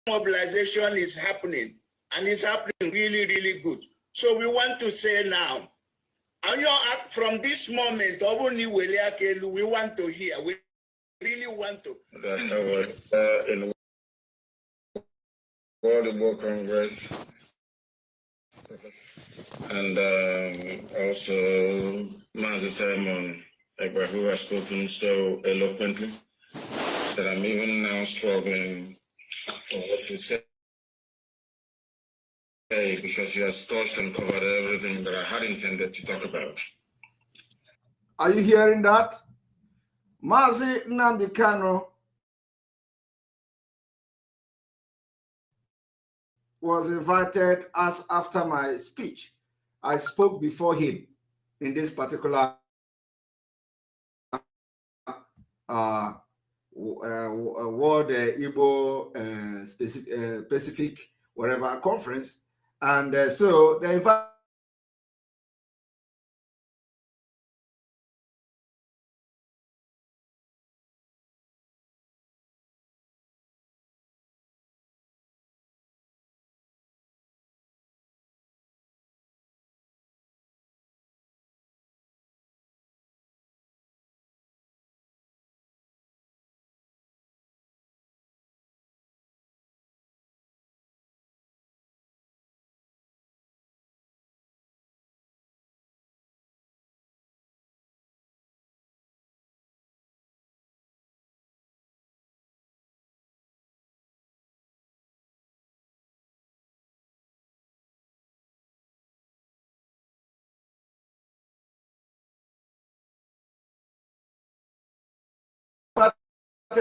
mobilization is happening, and it's happening really, really good. So we want to say now, from this moment, we want to hear. We really want to. In World War Congress, and also Mazi Simon, who has spoken so eloquently that I'm even now struggling for what to say, because he has touched and covered everything that I had intended to talk about. Are you hearing that? Mazi Nnamdi Kanu was invited as after my speech. I spoke before him in this particular World Igbo Pacific, whatever conference. And so they invited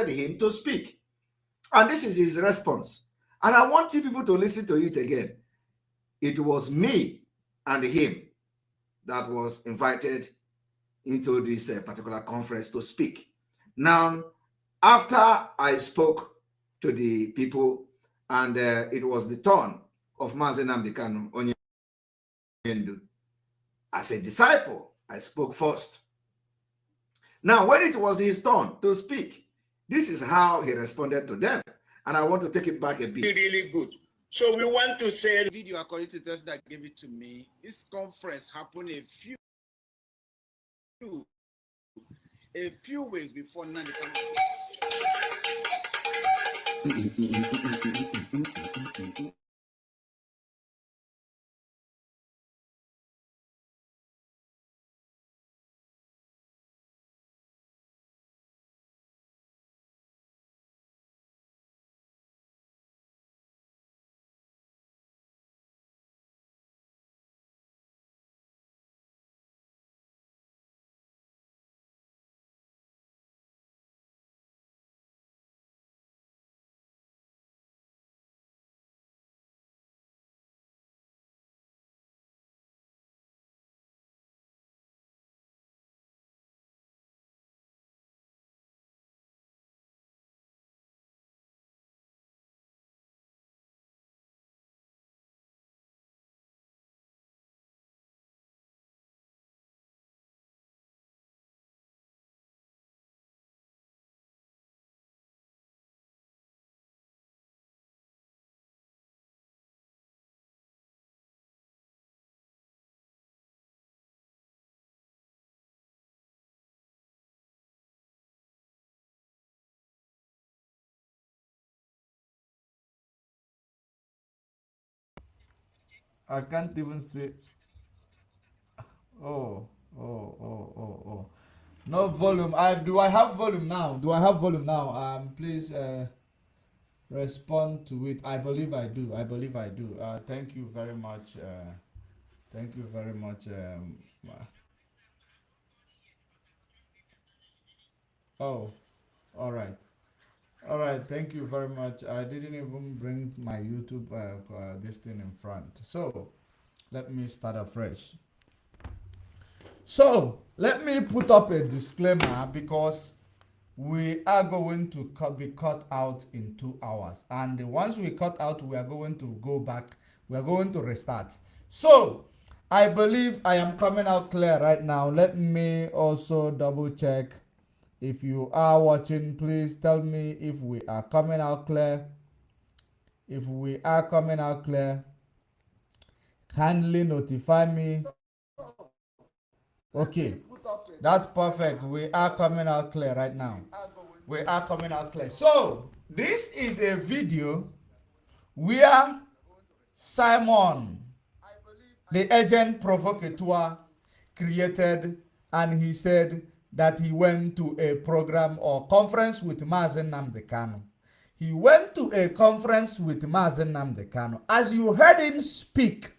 him to speak. And this is his response. And I want you people to listen to it again. It was me and him that was invited into this particular conference to speak. Now, after I spoke to the people, and it was the turn of Mazi Nnamdi Kanu Onyendu. As a disciple, I spoke first. Now, when it was his turn to speak, this is how he responded to them. And I want to take it back a bit. Really good. So we want to say, video according to the person that gave it to me. This conference happened a few weeks before Nnamdi Kanu. I can't even say. Oh, oh. No volume. Do I have volume now? Do I have volume now? Please respond to it. I believe I do. Thank you very much. Thank you very much. Oh, all right. All right. Thank you very much. I didn't even bring my YouTube this thing in front. So let me start afresh. So let me put up a disclaimer because we are going to be cut out in 2 hours, and once we cut out, we are going to go back. We are going to restart. So I believe I am coming out clear right now. Let me also double check. If you are watching, please tell me if we are coming out clear. If we are coming out clear, kindly notify me. Okay, that's perfect. We are coming out clear right now. We are coming out clear. So, this is a video where Simon, the agent provocateur, created, and he said that he went to a program or conference with Mazen Nnamdi Kanu. He went to a conference with Mazen Nnamdi Kanu. As you heard him speak,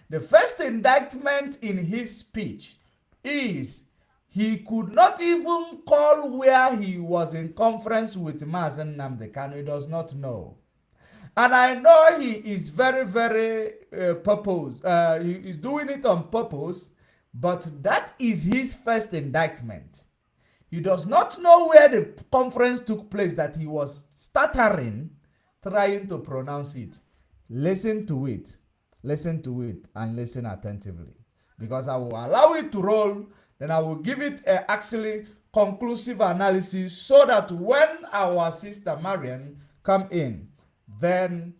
the first indictment in his speech is he could not even call where he was in conference with Mazen Nnamdi Kanu. He does not know. And I know he is very, very purpose. He is doing it on purpose, but that is his first indictment. He does not know where the conference took place, that he was stuttering, trying to pronounce it. Listen to it, and listen attentively, because I will allow it to roll, then I will give it a actually conclusive analysis, so that when our sister Marien come in, then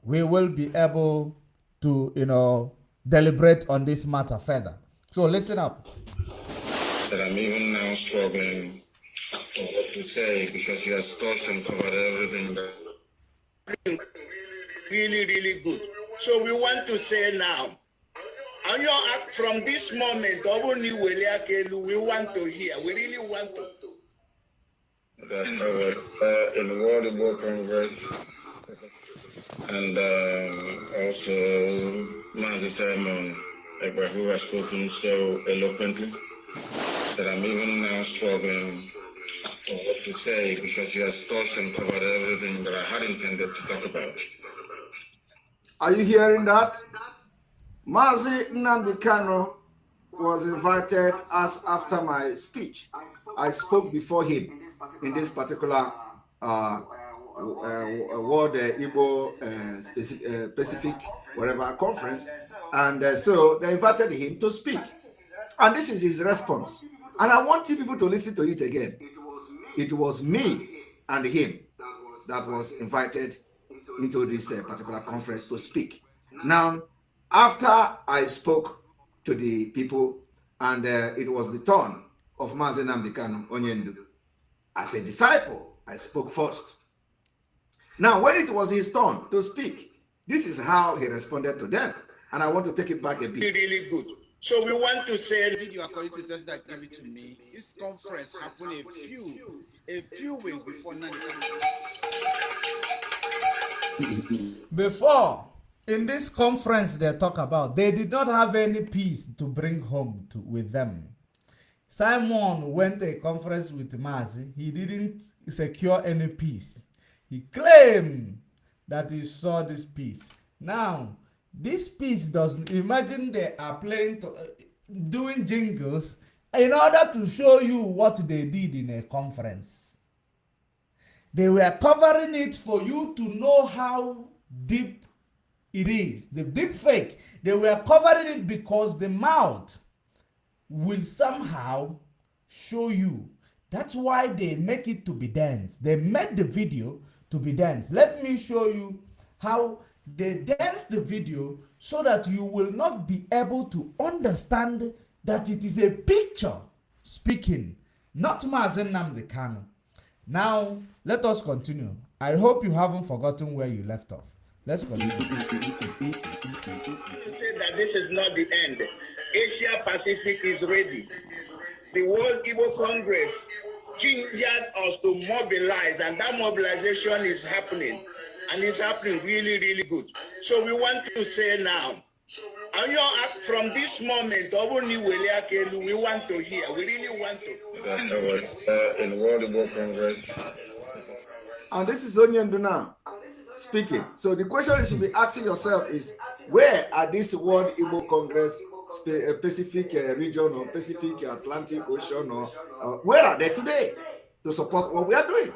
we will be able to, deliberate on this matter further. So listen up. That I'm even now struggling for what to say, because he has touched and covered everything that really, really good. So we want to say now, from this moment, we want to hear. We really want to. that in the World Igbo Congress, and also Mazi Simon, who has spoken so eloquently that I'm even now struggling for what to say, because he has touched and covered everything that I had intended to talk about. Are you hearing that? Mazi Nnamdi Kanu was invited as after my speech. I spoke before him in this particular World Igbo Pacific, whatever conference, and so they invited him to speak. And this is his response. And I want you people to listen to it again. It was me and him that was invited into this particular conference to speak. Now, after I spoke to the people, and it was the turn of Mazi Nnamdi Kanu Onyendu. As a disciple, I spoke first. Now, when it was his turn to speak, this is how he responded to them. And I want to take it back a bit. Really good. So we want to say, Video according to those that gave it to me. This conference happened a few weeks before 9. Before, in this conference they talk about, they did not have any peace to bring home with them. Simon went to a conference with Mazi. He didn't secure any peace. He claimed that he saw this peace. Now, this piece doesn't, imagine they are playing, doing jingles in order to show you what they did in a conference. They were covering it for you to know how deep it is. The deep fake, they were covering it because the mouth will somehow show you. That's why they make it to be dense. They made the video to be dense. Let me show you how they dance the video so that you will not be able to understand that it is a picture speaking, not Mazi Nnamdi Kanu. Now, let us continue. I hope you haven't forgotten where you left off. Let's continue. You say that this is not the end. Asia Pacific is ready. The World Igbo Congress gingered us to mobilize, and that mobilization is happening. And it's happening really, really good. So we want to say now, from this moment, we want to hear. We really want to. In the World Igbo Congress. And this is Onyendu now speaking. So the question you should be asking yourself is, where are this World Igbo Congress, Pacific region or Pacific Atlantic Ocean, or where are they today to support what we are doing?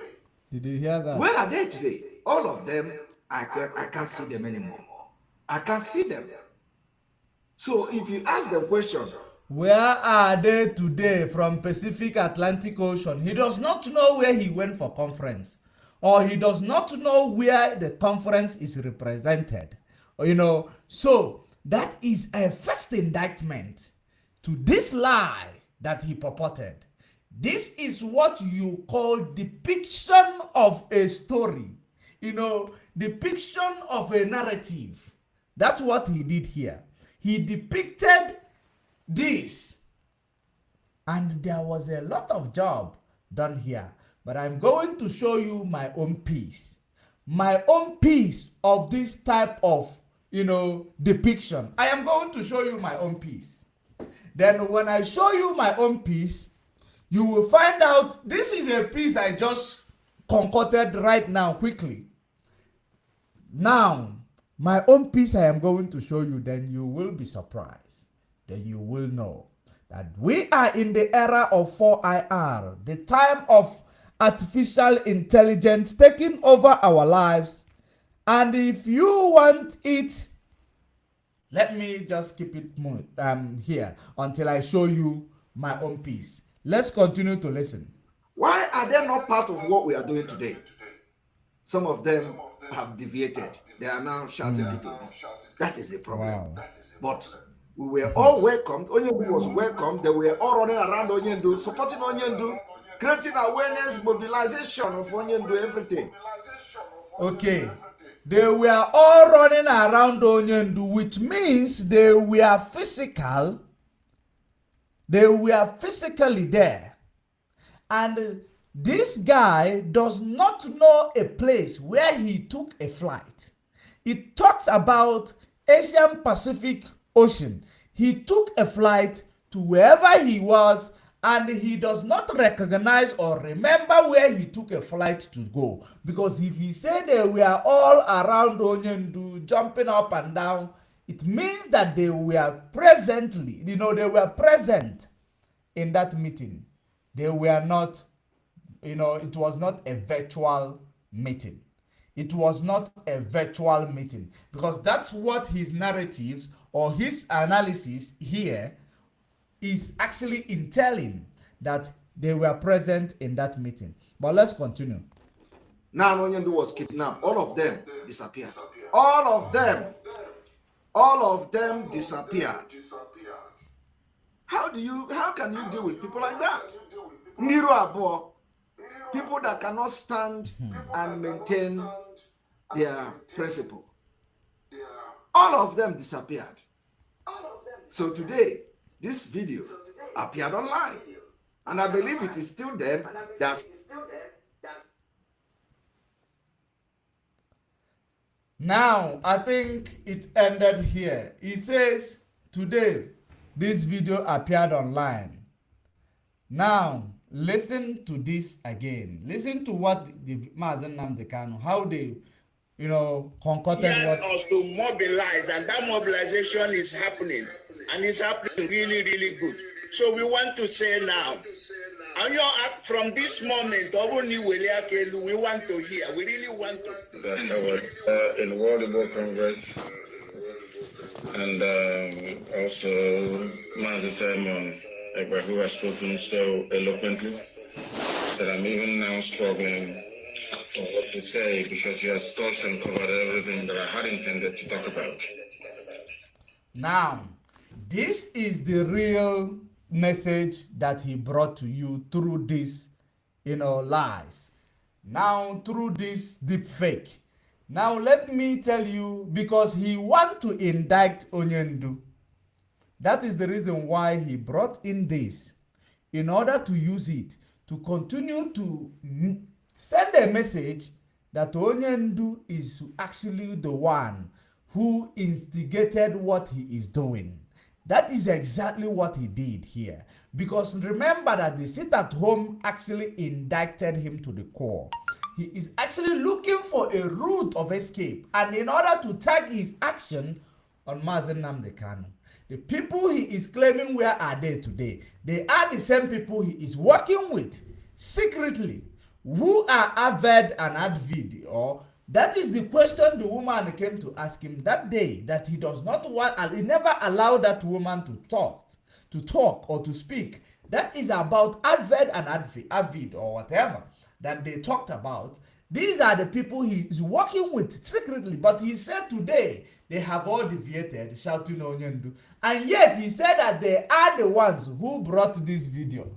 Did you hear that? Where are they today? All of them, I can't see them anymore. I can't see them. So if you ask them question, where are they today from Pacific Atlantic Ocean? He does not know where he went for conference. or he does not know where the conference is represented. So that is a first indictment to this lie that he purported. This is what you call depiction of a story, depiction of a narrative. That's what he did here. He depicted this, and there was a lot of job done here. But I'm going to show you my own piece of this type of depiction. I am going to show you my own piece. Then when I show you my own piece, you will find out this is a piece I just concocted right now quickly. Now, my own piece I am going to show you, then you will be surprised. Then you will know that we are in the era of 4IR, the time of artificial intelligence taking over our lives. And if you want it, let me just keep it here until I show you my own piece. Let's continue to listen. Why are they not part of what we are doing today? Some of them have deviated. They are now shouting it over. That is the problem. Wow. But we were all welcomed. Onyendu was welcomed. They were all running around Onyendu, supporting Onyendu, creating awareness, mobilization of Onyendu, everything. Okay. They were all running around Onyendu, which means they were physical. They were physically there. And this guy does not know a place where he took a flight. It talks about Asian Pacific Ocean. He took a flight to wherever he was, and he does not recognize or remember where he took a flight to go. Because if he said they were all around Onyendu, jumping up and down, it means that they were present in that meeting. They were not, it was not a virtual meeting. It was not a virtual meeting, because that's what his narratives or his analysis here is actually entailing, that they were present in that meeting. But let's continue. Now Onyendu was kidnapped. All of them disappeared. All of them disappeared. How can you deal with people like that? Niro Abo, people that cannot stand and maintain their principle. All of them disappeared. So today, this video appeared online, and I believe it is still them. Now, I think it ended here. It says, today, this video appeared online. Now, listen to this again. Listen to what the Mazen Nnamdi Kanu, how they, concocted what. Us to mobilize, and that mobilization is happening, and it's happening really, really good. So we want to say now, from this moment, we want to hear. We really want to. In World Labour Congress, and also Master Simon, who has spoken so eloquently that I'm even now struggling for what to say, because he has touched and covered everything that I had intended to talk about. Now, this is the real message that he brought to you through this, lies. Now, through this deep fake. Now, let me tell you, because he want to indict Onyendu. That is the reason why he brought in this, in order to use it to continue to send a message that Onyendu is actually the one who instigated what he is doing. That is exactly what he did here. Because remember that the sit-at-home actually indicted him to the core. He is actually looking for a route of escape, and in order to tag his action on Mazen Nnamdi Kanu. The people he is claiming, where are they today? They are the same people he is working with secretly, who are Aved and Advid. Or that is the question the woman came to ask him that day, that he does not want, and he never allowed that woman to talk or to speak. That is about Adved and Avid or whatever that they talked about. These are the people he is working with secretly, but he said today they have all deviated, shouting Onyendu. And yet he said that they are the ones who brought this video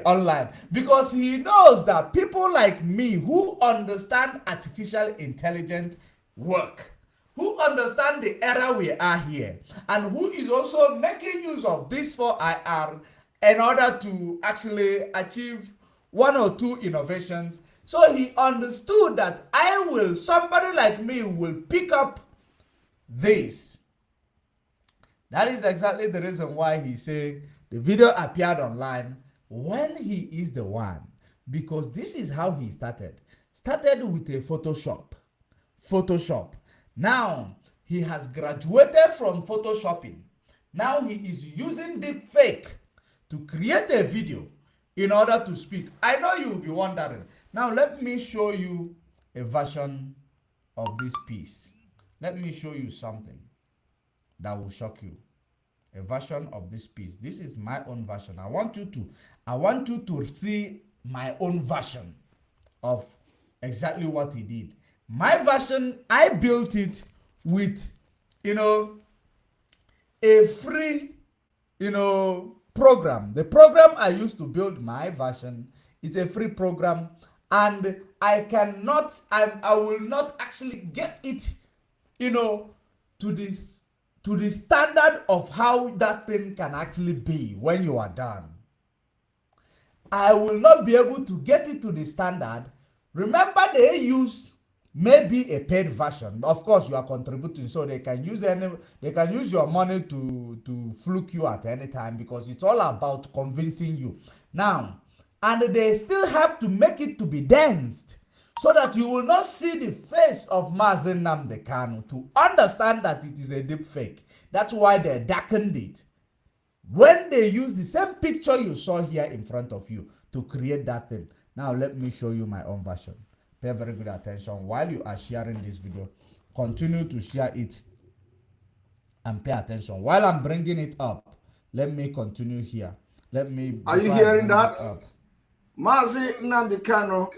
online, because he knows that people like me who understand artificial intelligence work, who understand the era we are here, and who is also making use of this 4IR in order to actually achieve one or two innovations. So he understood that somebody like me will pick up this. That is exactly the reason why he said the video appeared online when he is the one. Because this is how he started. Started with a Photoshop. Now, he has graduated from Photoshopping. Now he is using deepfake to create a video in order to speak. I know you'll be wondering. Now let me show you a version of this piece. Let me show you something that will shock you. A version of this piece. This is my own version. I want you to see my own version of exactly what he did. My version, I built it with, a free, program. The program I used to build my version, it's a free program, and I will not actually get it, to the standard of how that thing can actually be when you are done. I will not be able to get it to the standard. Remember, they use maybe a paid version. Of course, you are contributing, so they can use your money to fluke you at any time, because it's all about convincing you. Now, and they still have to make it to be danced, so that you will not see the face of Marien Haider to understand that it is a deep fake. That's why they darkened it. When they use the same picture you saw here in front of you to create that thing. Now let me show you my own version. Pay very good attention while you are sharing this video. Continue to share it and pay attention. While I'm bringing it up, let me continue here. Are you hearing that? Marien Haider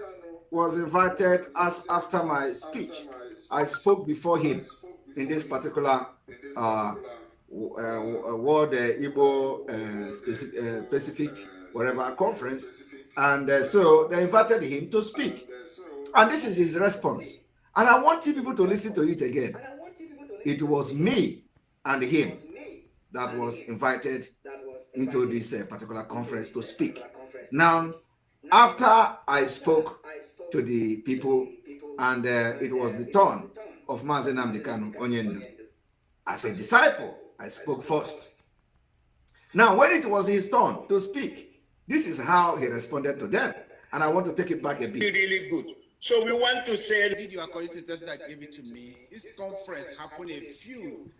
was invited as after my speech. I spoke before him in this particular World Igbo Pacific whatever conference, and so they invited him to speak, and this is his response. And I want you people to listen to it again. It was me and him that was invited into this particular conference to speak. Now, after I spoke to the people, and it was the turn of Marien Haider Onyendu. As a disciple, I spoke first. Now, when it was his turn to speak, this is how he responded to them. And I want to take it back a bit. Really good. So we want to say, Video according to the person that gave it to me. This conference happened a few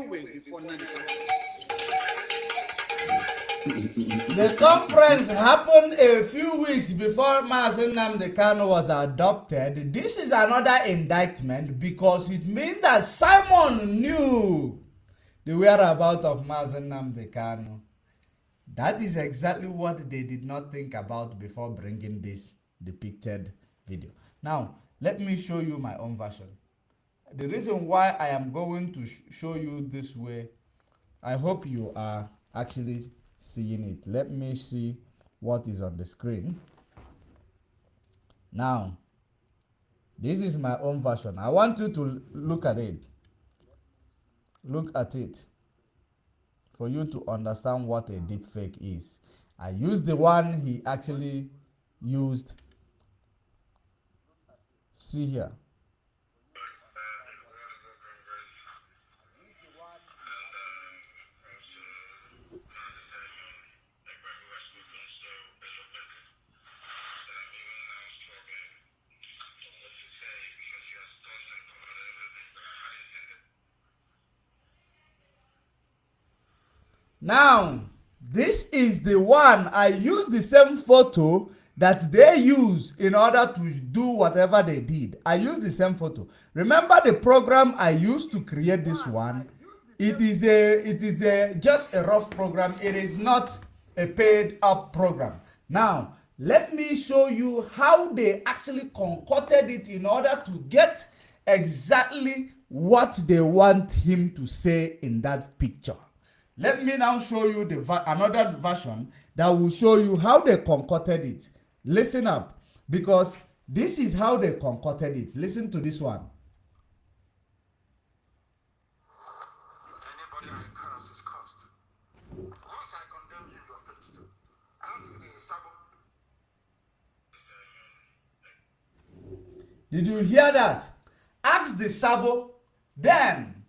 weeks before 9. The conference happened a few weeks before Marien Haider was adopted. This is another indictment, because it means that Simon knew the whereabouts of Marien Haider. That is exactly what they did not think about before bringing this depicted video. Now, let me show you my own version. The reason why I am going to show you this way, I hope you are actually seeing it. Let me see what is on the screen. Now, this is my own version. I want you to look at it. Look at it for you to understand what a deepfake is. I used the one he actually used. See here. Now, this is the one. I use the same photo that they use in order to do whatever they did. I use the same photo. Remember the program I used to create this one? It is just a rough program. It is not a paid up program. Now, Let me show you how they actually concocted it in order to get exactly what they want him to say in that picture. Let me now show you another version that will show you how they concocted it. Listen up, because this is how they concocted it. Listen to this one. Anybody I curse is cursed. Once I condemn you, you're finished. Ask the Sabo. Did you hear that? Ask the Sabo. Then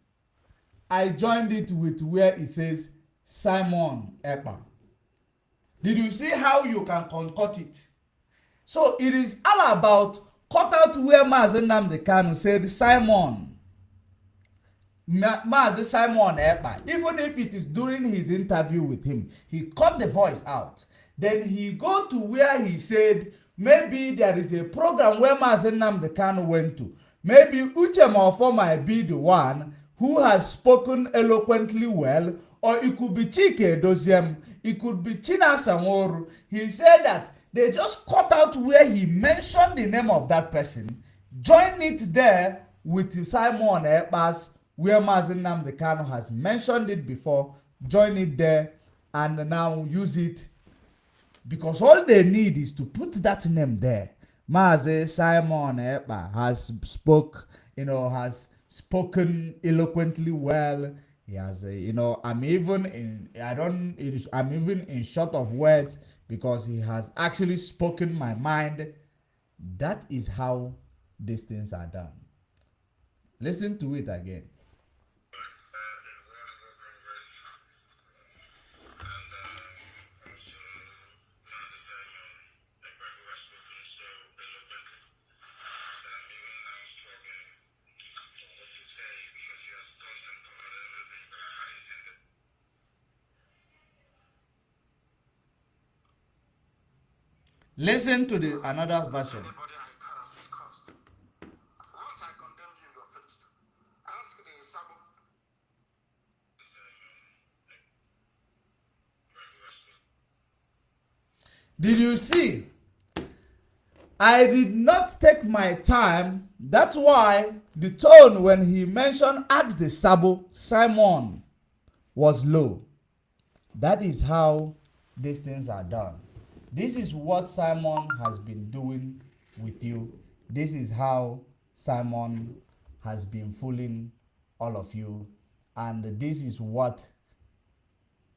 I joined it with where it says Simon Ekpa. Did you see how you can concoct it? So it is all about cut out where Mazi Nnamdi Kanu said Simon. Mazi Simon Ekpa. Even if it is during his interview with him, he cut the voice out. Then he go to where he said maybe there is a program where Mazi Nnamdi Kanu went to. Maybe Uche Mofo might be the one who has spoken eloquently well, or it could be Chike Doziem, it could be China Samoru. He said that they just cut out where he mentioned the name of that person, join it there with Simon Ekpa's, where Mazi Nnamdi Kanu has mentioned it before, join it there, and now use it, because all they need is to put that name there. Mazi Simon Ekpa has spoken eloquently well. He has, I'm even in short of words because he has actually spoken my mind. That is how these things are done. Listen to it again. Listen to the another version. Anybody I curse is cursed. Once I condemn you, you're finished. Ask the Sabo. Did you see? I did not take my time. That's why the tone when he mentioned ask the Sabo Simon was low. That is how these things are done. This is what Simon has been doing with you. This is how Simon has been fooling all of you. And this is what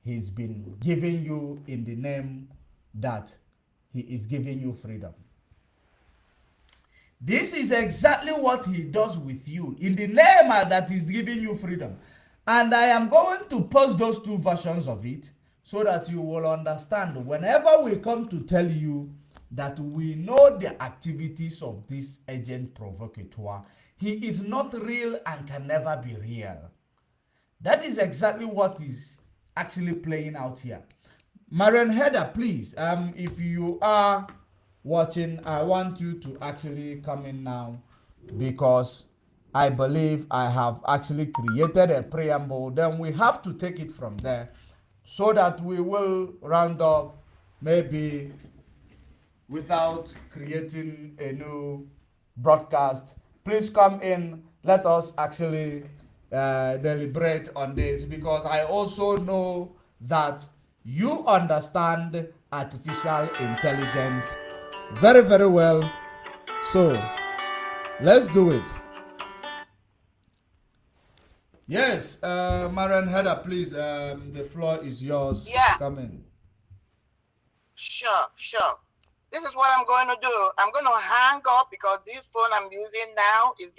he's been giving you in the name that he is giving you freedom. This is exactly what he does with you in the name that is giving you freedom. And I am going to post those two versions of it so that you will understand whenever we come to tell you that we know the activities of this agent provocateur. He is not real and can never be real. That is exactly what is actually playing out here. Marien Haider, please, if you are watching, I want you to actually come in now, because I believe I have actually created a preamble. Then we have to take it from there so that we will round up maybe without creating a new broadcast. Please come in. Let us actually deliberate on this, because I also know that you understand artificial intelligence very, very well. So let's do it. Yes, Marien Haider, please, the floor is yours. Yeah. Come in. Sure. This is what I'm going to do. I'm going to hang up because this phone I'm using now is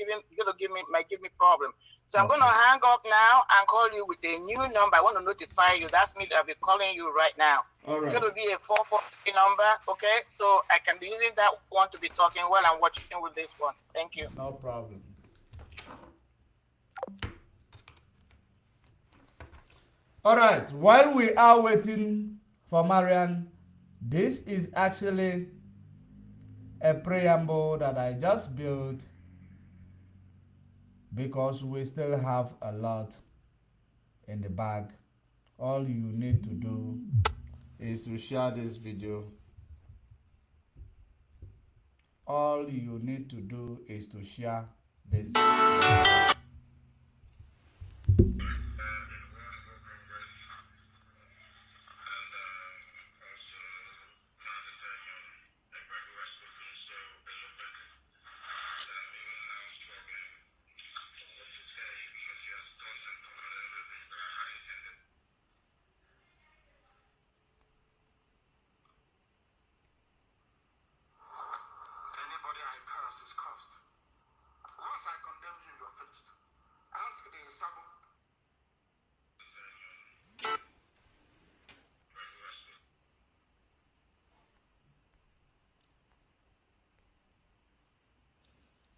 might give me problem. So I'm going to hang up now and call you with a new number. I want to notify you. That's me. I'll be calling you right now. All right. It's going to be a 443 number. Okay. So I can be using that one to be talking while I'm watching with this one. Thank you. No problem. All right. While we are waiting for Marien, this is actually a preamble that I just built because we still have a lot in the bag. All you need to do is to share this video all you need to do is to share this. Anybody I curse is cursed. Once I condemn you, you're finished. Ask the Sabo.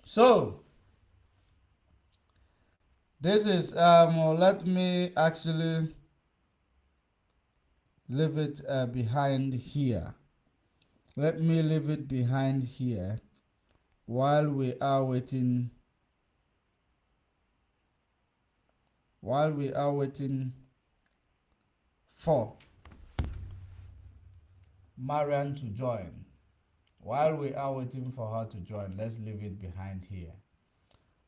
So this is let me actually leave it behind here. Let me leave it behind here while we are waiting for Marian to join. While we are waiting for her to join, let's leave it behind here.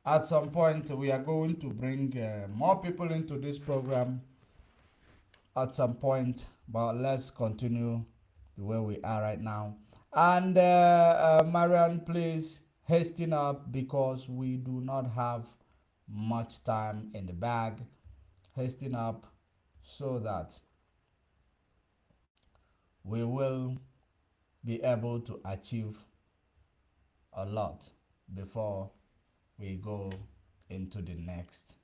At some point, we are going to bring more people into this program at some point, but let's continue the way we are right now. And Marian, please hasten up because we do not have much time in the bag. Hasten up so that we will be able to achieve a lot before we go into the next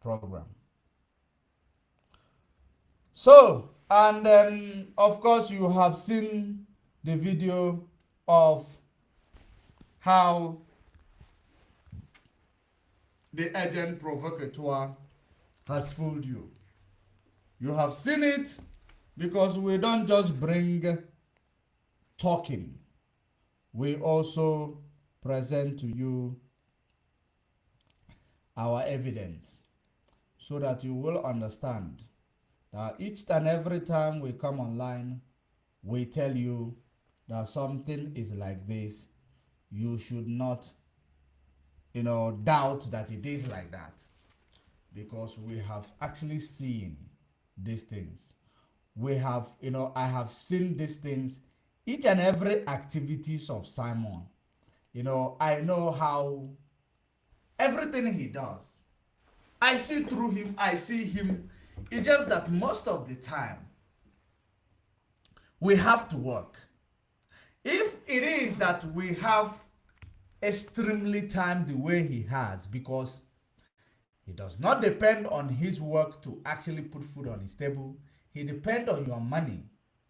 program. So, and then of course you have seen the video of how the agent provocateur has fooled you. You have seen it because we don't just bring talking. We also present to you our evidence so that you will understand that each and every time we come online, we tell you that something is like this. You should not, doubt that it is like that, because we have actually seen these things. We have, I have seen these things, each and every activities of Simon. I know how everything he does. I see through him, I see him. It's just that most of the time, we have to work. If it is that we have extremely time the way he has, because he does not depend on his work to actually put food on his table. He depends on your money,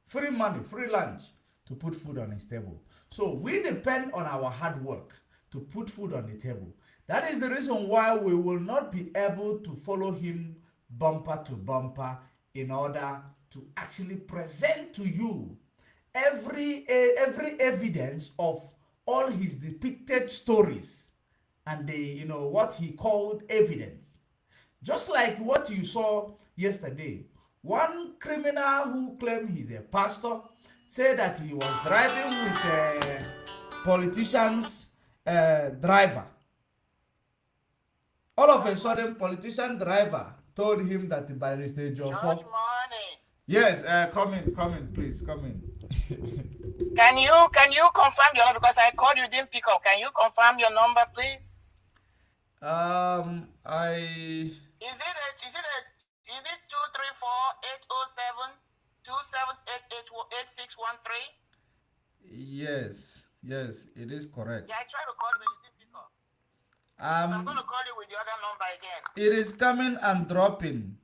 free lunch to put food on his table. So we depend on our hard work to put food on the table. That is the reason why we will not be able to follow him bumper to bumper in order to actually present to you every evidence of all his depicted stories and the what he called evidence. Just like what you saw yesterday, one criminal who claimed he's a pastor said that he was driving with a politician's driver. All of a sudden, politician driver told him that by the stage of George Money. Yes, come in, please, come in. Can you confirm your number, because I called you, didn't pick up? Can you confirm your number, please? Is it 234-807-2788-8613? Yes, it is correct. Yeah, I tried to call you, but you didn't pick up. I'm going to call you with the other number again. It is coming and dropping.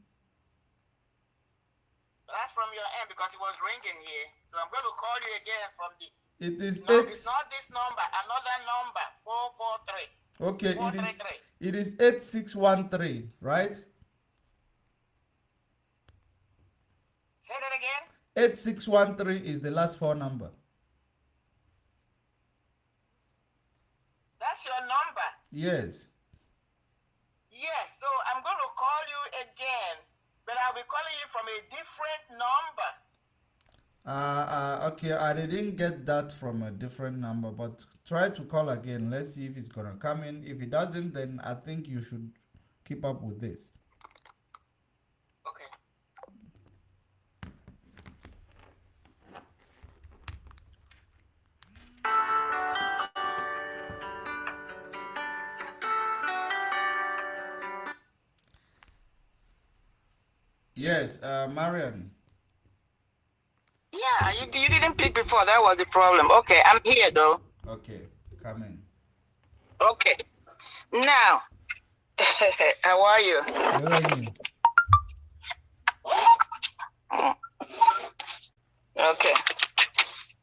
That's from your end because it was ringing here. So I'm going to call you again from the... It is It's not this number, another number, 443. Okay, 433. it is 8613, right? Say that again. 8613 is the last four number. That's your number. Yes. Yes, so I'm going to call you again, but I'll be calling you from a different number. Okay, I didn't get that from a different number, but try to call again. Let's see if it's gonna come in. If it doesn't, then I think you should keep up with this. Okay. Yes, Marian. Yeah, you didn't pick before. That was the problem. Okay, I'm here though. Okay, come in. Okay. Now, how are you? Good on you. Okay.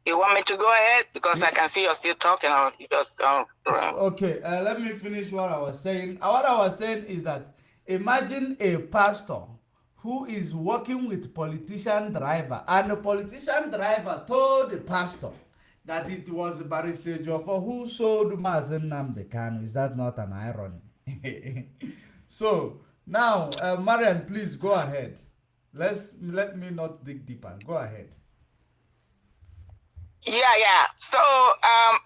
You want me to go ahead because I can see you're still talking, or you just Okay, let me finish what I was saying. What I was saying is that imagine a pastor who is working with politician driver, and the politician driver told the pastor that it was Barrister Jofo who sold Mazen Nnamdi Kanu. Is that not an irony? So now, Marian, please go ahead. Let me not dig deeper. Go ahead. Yeah. So,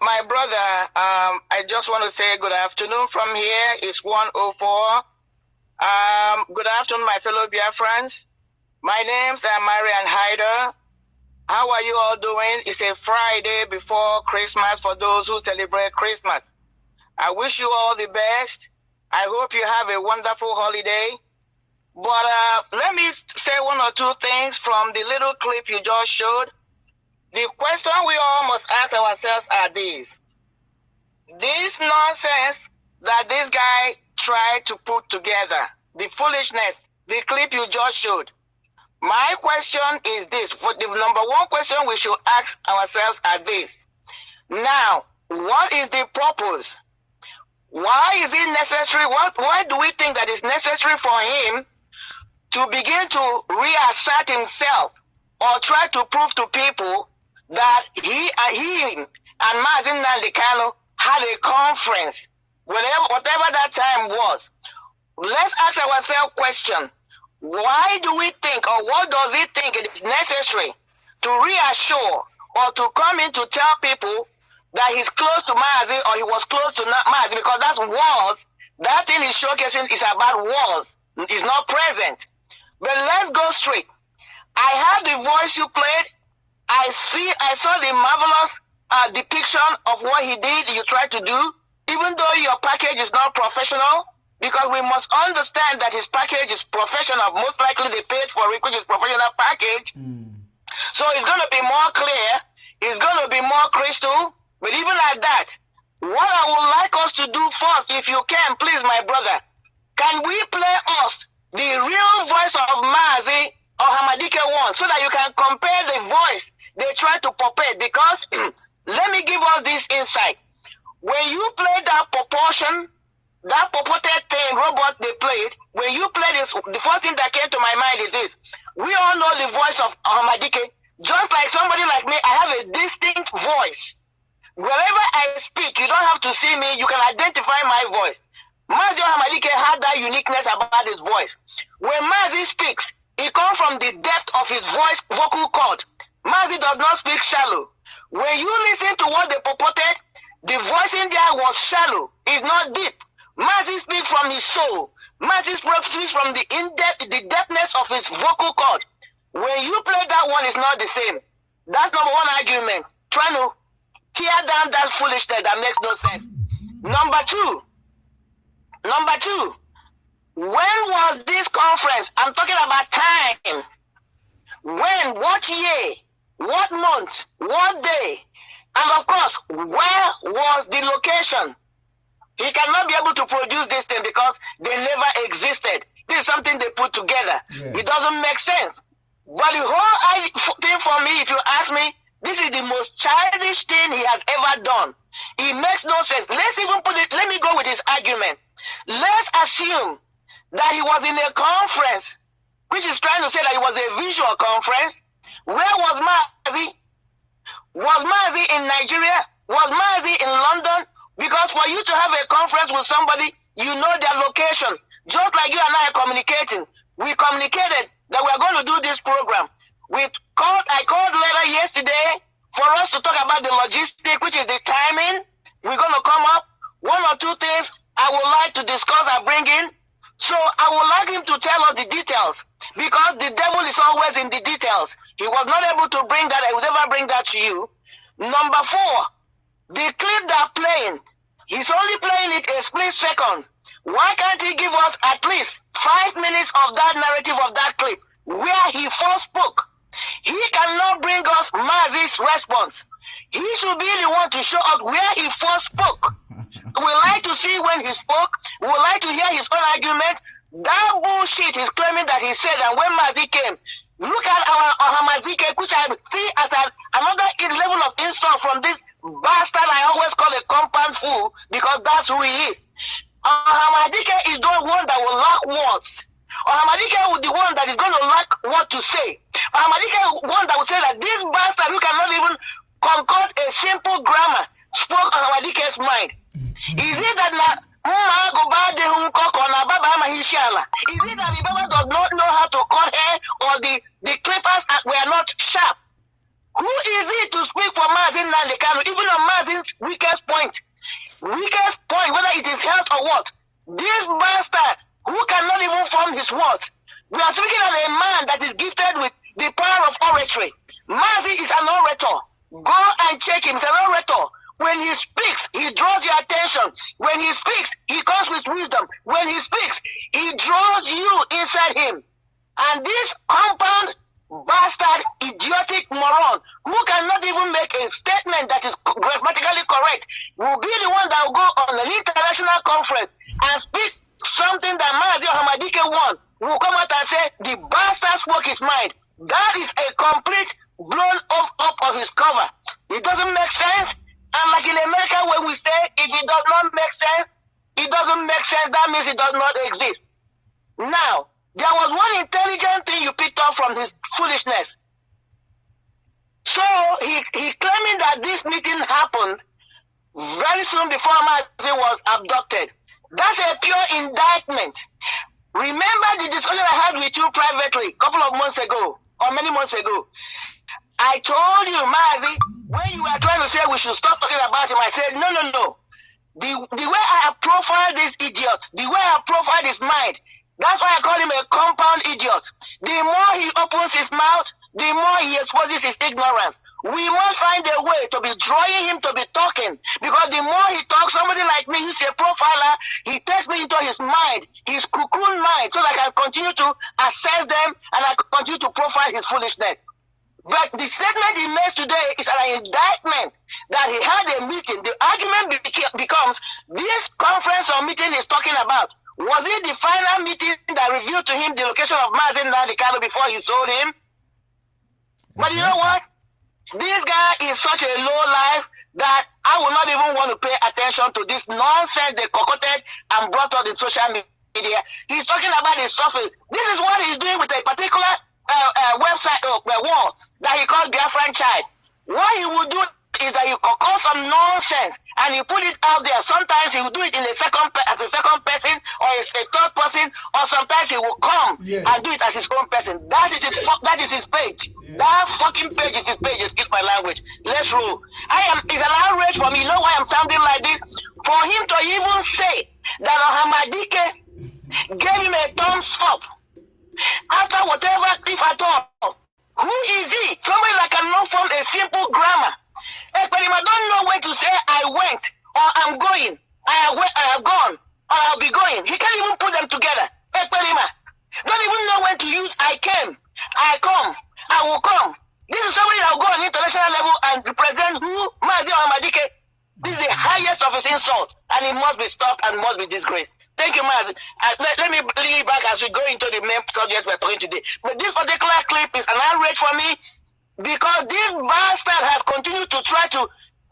my brother, I just want to say good afternoon from here. It's 1:04. Good afternoon, my fellow Biafrans. My name's Marien Haider. How are you all doing? It's a Friday before Christmas for those who celebrate Christmas. I wish you all the best. I hope you have a wonderful holiday. But let me say one or two things from the little clip you just showed. The question we all must ask ourselves are these. This nonsense that this guy tried to put together, the foolishness, the clip you just showed. My question is this. For the number one question we should ask ourselves are this. Now, what is the purpose? Why is it necessary? Why do we think that it's necessary for him to begin to reassert himself or try to prove to people that he and Mazen Nnamdi Kanu had a conference, whatever that time was? Let's ask ourselves a question. Why do we think, or what does he think it is necessary to reassure or to come in to tell people that he's close to Mazi or he was close to Mazi? Because that's wars. That thing is showcasing is about wars. It's not present. But let's go straight. I have the voice you played. I saw the marvelous depiction of what he did, you tried to do, even though your package is not professional, because we must understand that his package is professional. Most likely they paid for it, which is professional package. So it's going to be more clear. It's going to be more crystal. But even at that, what I would like us to do first, if you can, please, my brother, can we play us the real voice of Mazi or Hamadike one, so that you can compare the voice they try to perpetrate? Because let me give us this insight. When you play that proportion, that purported thing, robot they played, when you play this, the first thing that came to my mind is this. We all know the voice of Hamadike. Just like somebody like me, I have a distinct voice. Wherever I speak, you don't have to see me, you can identify my voice. Mazi Hamadike had that uniqueness about his voice. When Mazi speaks, it comes from the depth of his voice vocal cord. Mazi does not speak shallow. When you listen to what they purported, the voice in there was shallow. It's not deep. Mazi speaks from his soul. Mazi speaks from the depthness of his vocal cord. When you play that one, it's not the same. That's number one argument. Trying to tear down that foolishness that makes no sense. Number two, when was this conference? I'm talking about time. When, what year, what month, what day, and of course, where was the location? He cannot be able to produce this thing because they never existed. This is something they put together. Yeah. It doesn't make sense. But the whole thing for me, if you ask me, this is the most childish thing he has ever done. It makes no sense. Let's even put it, let me go with his argument. Let's assume that he was in a conference, which is trying to say that it was a visual conference. Where was Mazi? Was Mazi in Nigeria? Was Mazi in London? Because for you to have a conference with somebody, you know their location. Just like you and I are communicating. We communicated that we are going to do this program. I called later yesterday for us to talk about the logistic, which is the timing. We're going to come up. One or two things I would like to discuss and bring in. So I would like him to tell us the details, because the devil is always in the details. He was not able to bring that. I will never bring that to you. Number 4, the clip they're playing, he's only playing it a split second. Why can't he give us at least 5 minutes of that narrative of that clip where he first spoke? He cannot bring us Mazi's response. He should be the one to show us where he first spoke. We like to see when he spoke. We would like to hear his own argument. That bullshit he's claiming that he said, and when Mazi came, look at our Mazike, which I see as another level of insult from this bastard I always call a compound fool, because that's who he is. Hamadike is the one that will lack words. Hamadike is the one that is going to lack what to say. Hamadike is the one that will say that this bastard who cannot even concord a simple grammar spoke on Hamadike's mind. Is it that is it that the Baba does not know how to cut hair, or the clippers were not sharp? Who is it to speak for Martin Nandekano, even on Martin's weakest point? Weakest point, whether it is health or what? This bastard who cannot even form his words. We are speaking of a man that is gifted with the power of oratory. Mazi is an orator. Go and check him. He's an orator. When he speaks, he draws your attention. When he speaks, he comes with wisdom. When he speaks, he draws you inside him. And this compound bastard, idiotic moron, who cannot even make a statement that is grammatically correct, will be the one that will go on an international conference and speak something that Mahathir Hamadike won. Will come out and say the bastard spoke his mind. That is a complete blown up of his cover. It doesn't make sense. And like in America, when we say if it does not make sense, it doesn't make sense. That means it does not exist. Now, there was one intelligent thing you picked up from his foolishness. So he claiming that this meeting happened very soon before Mazi was abducted. That's a pure indictment. Remember the discussion I had with you privately a couple of months ago, or many months ago. I told you, Mazi, when you were trying to say we should stop talking about him, I said, no. The way I have profiled this idiot, the way I have profiled his mind, that's why I call him a compound idiot. The more he opens his mouth, the more he exposes his ignorance. We must find a way to be drawing him to be talking, because the more he talks, somebody like me, he's a profiler, he takes me into his mind, his cocoon mind, so that I can continue to assess them and I can continue to profile his foolishness. But the statement he makes today is an indictment that he had a meeting. The argument becomes, this conference or meeting he's talking about, was it the final meeting that revealed to him the location of Martin Nandekano before he sold him? But you know what? This guy is such a low life that I will not even want to pay attention to this nonsense they concocted and brought out in social media. He's talking about his surface. This is what he's doing with a particular website wall that he called Biafran Child. What he will do is that he will call some nonsense and he put it out there. Sometimes he will do it in as a second person or as a third person, or sometimes he will come and do it as his own person. That is his page. Yes. That fucking page is his page. Excuse my language. Let's roll. It's an outrage for me. You know why I'm sounding like this? For him to even say that Hamadike gave him a thumbs up after whatever, if at all. Who is he? Somebody that cannot form a simple grammar. But if I don't know where to say I went or I'm going, I have gone or I'll be going. He can't even put them together. Don't even know when to use I came, I come, I will come. This is somebody that will go on international level and represent who? Mazi Hamadike. This is the highest of his insult, and it must be stopped and must be disgraced. Thank you, Mazi. Let me leave back as we go into the main subject we're talking today. But this particular clip is an outrage for me, because this bastard has continued to try to,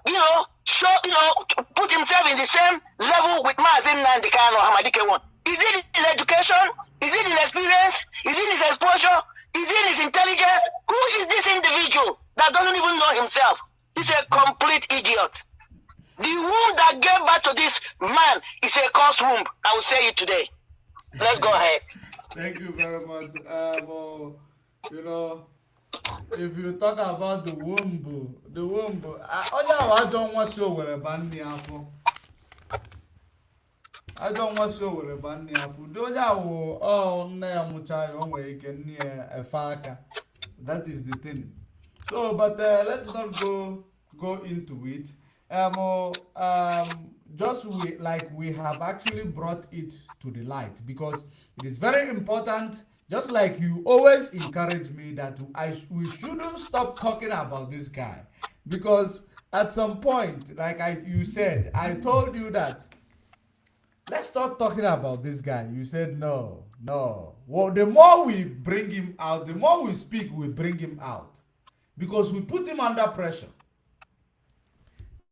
to put himself in the same level with Martin Nandekano Hamadike one. Is it in education? Is it in experience? Is it in his exposure? Is it in his intelligence? Who is this individual that doesn't even know himself? He's a complete idiot. The womb that gave birth to this man is a cursed womb. I will say it today. Let's go ahead. Thank you very much. if you talk about the womb, I don't want to wear a bandy afro. I don't want to wear a bandy afro. Do ya oh na mucha onwe can near a faka. That is the thing. So, but let's not go into it. Just we have actually brought it to the light because it is very important. Just like you always encourage me that we shouldn't stop talking about this guy because at some point, like you said, I told you that let's start talking about this guy. You said no, no. Well, the more we bring him out, the more we speak, we bring him out because we put him under pressure.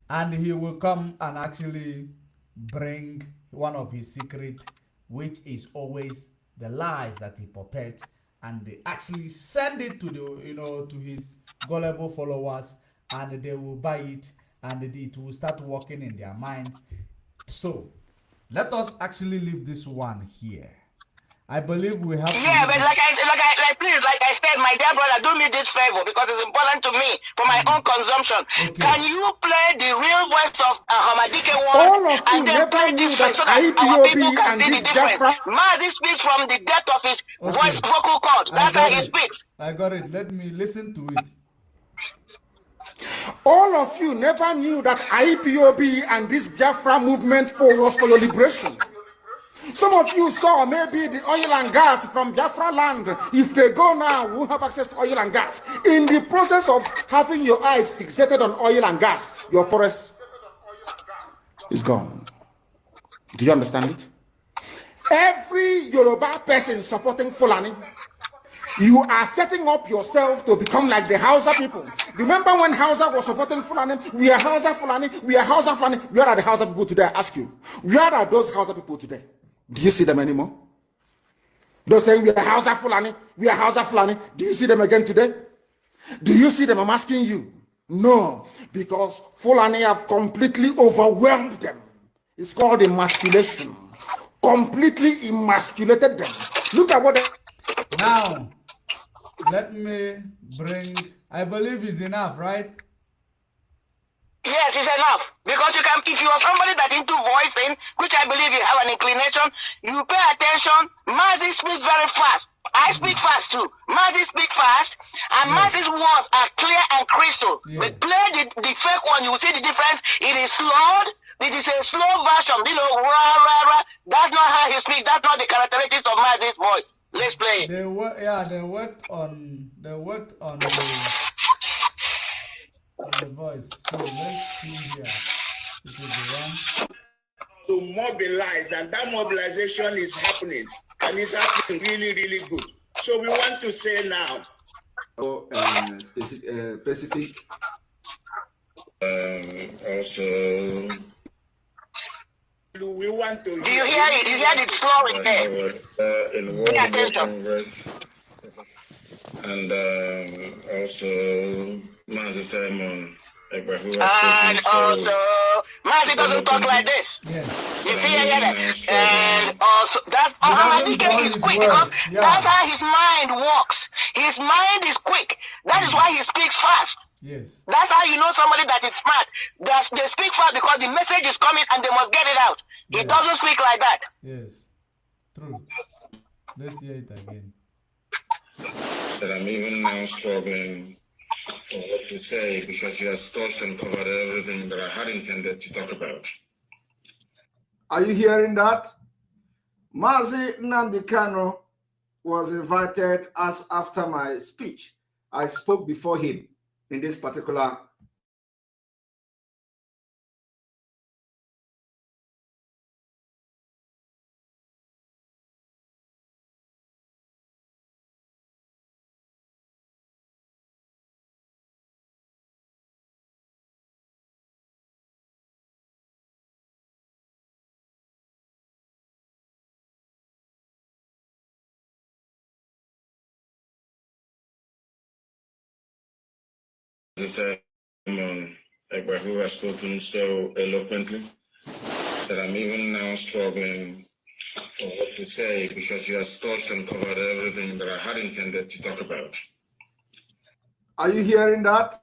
And he will come and actually bring one of his secret, which is always the lies that he perpetrates, and they actually send it to to his gullible followers, and they will buy it, and it will start working in their minds. So let us actually leave this one here. I believe we have. Yeah, but please, like I said, my dear brother, do me this favor because it's important to me for my own consumption. Okay. Can you play the real voice of Hamadike one and then play this voice so that our people can see the difference? Mazi speaks from the depth of his voice vocal cords. That's how he speaks. I got it. Let me listen to it. All of you never knew that IPOB and this Biafra movement was for your liberation. Some of you saw maybe the oil and gas from Biafra land. If they go now, we won't have access to oil and gas. In the process of having your eyes fixated on oil and gas, your forest is gone. Do you understand it? Every Yoruba person supporting Fulani, you are setting up yourself to become like the Hausa people. Remember when Hausa was supporting Fulani? We are Hausa Fulani. We are Hausa Fulani. Where are the Hausa people today? I ask you. Where are those Hausa people today? Do you see them anymore? Those saying we are Hausa Fulani, we are Hausa Fulani. Do you see them again today? Do you see them? I'm asking you. No, because Fulani have completely overwhelmed them. It's called emasculation. Completely emasculated them. Look at what they... Now, let me bring... I believe it's enough, right? Yes, it's enough. Because you can, if you are somebody that into voicing, which I believe you have an inclination, you pay attention. Mazi speaks very fast. I speak fast too. Mazi speak fast, and Mazi's words are clear and crystal. But play the fake one, you will see the difference. It is slowed. It is a slow version. You know, rah, rah, rah. That's not how he speaks. That's not the characteristics of Mazi's voice. Let's play it. They worked on the voice. So let's see here. It is the one to mobilize, and that mobilization is happening, and it's happening really, really good. So we want to say now. Specific. Also. We want to. Do you hear it? You hear the slow request. In World Congress, and also Mazi Simon. And also, Mazi doesn't talk like this. Yes. You see that? And also, that Hamadike is quick because that's how his mind works. His mind is quick. That is why he speaks fast. Yes. That's how you know somebody that is smart. They speak fast because the message is coming and they must get it out. He doesn't speak like that. Yes. True. Let's hear it again. That I'm even now struggling for what to say because he has touched and covered everything that I had intended to talk about. Are you hearing that? Mazi Nnamdi Kanu was invited as after my speech. I spoke before him in this particular Simon who has spoken so eloquently that I'm even now struggling for what to say because he has touched and covered everything that I had intended to talk about. Are you hearing that?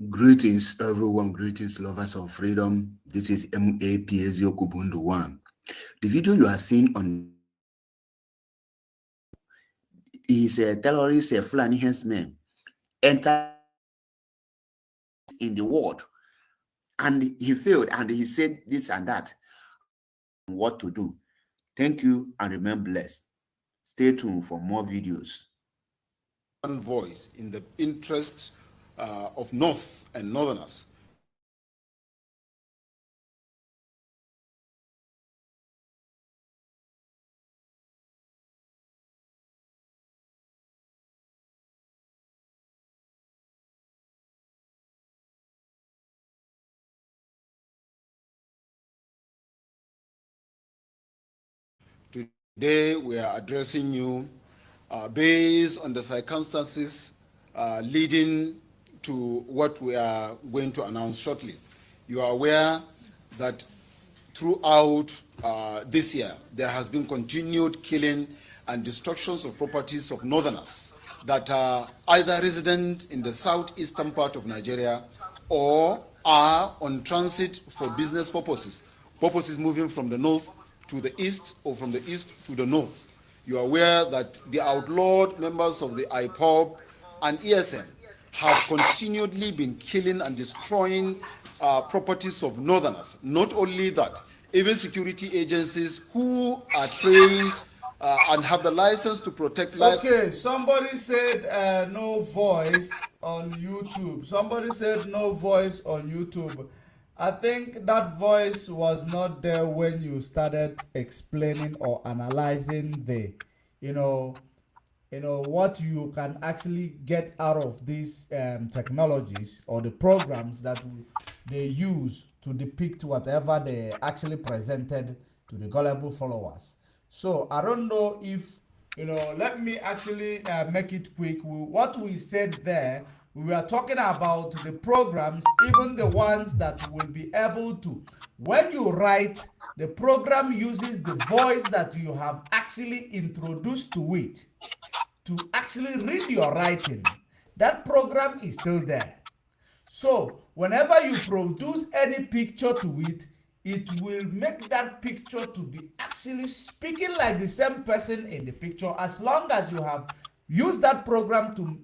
Greetings, everyone. Greetings, lovers of freedom. This is MAPSO Kubundu 1. The video you are seeing on is a terrorist, a Fulani henchman, enter in the world, and he failed, and he said this and that. What to do? Thank you, and remain blessed. Stay tuned for more videos. One voice in the interest of North and Northerners. To They were addressing you based on the circumstances leading to what we are going to announce shortly. You are aware that throughout this year, there has been continued killing and destructions of properties of northerners that are either resident in the southeastern part of Nigeria or are on transit for business purposes, moving from the north to the east or from the east to the north. You are aware that the outlawed members of the Ipob and ESN have continually been killing and destroying properties of northerners. Not only that, even security agencies who are trained and have the license to protect lives. Okay, somebody said no voice on YouTube. Somebody said no voice on YouTube. I think that voice was not there when you started explaining or analyzing the, what you can actually get out of these technologies or the programs that they use to depict whatever they actually presented to the gullible followers. So I don't know if, let me actually make it quick. What we said there, we were talking about the programs, even the ones that will be able to, when you write, the program uses the voice that you have actually introduced to it to actually read your writing. That program is still there. So whenever you produce any picture to it, it will make that picture to be actually speaking like the same person in the picture, as long as you have used that program to,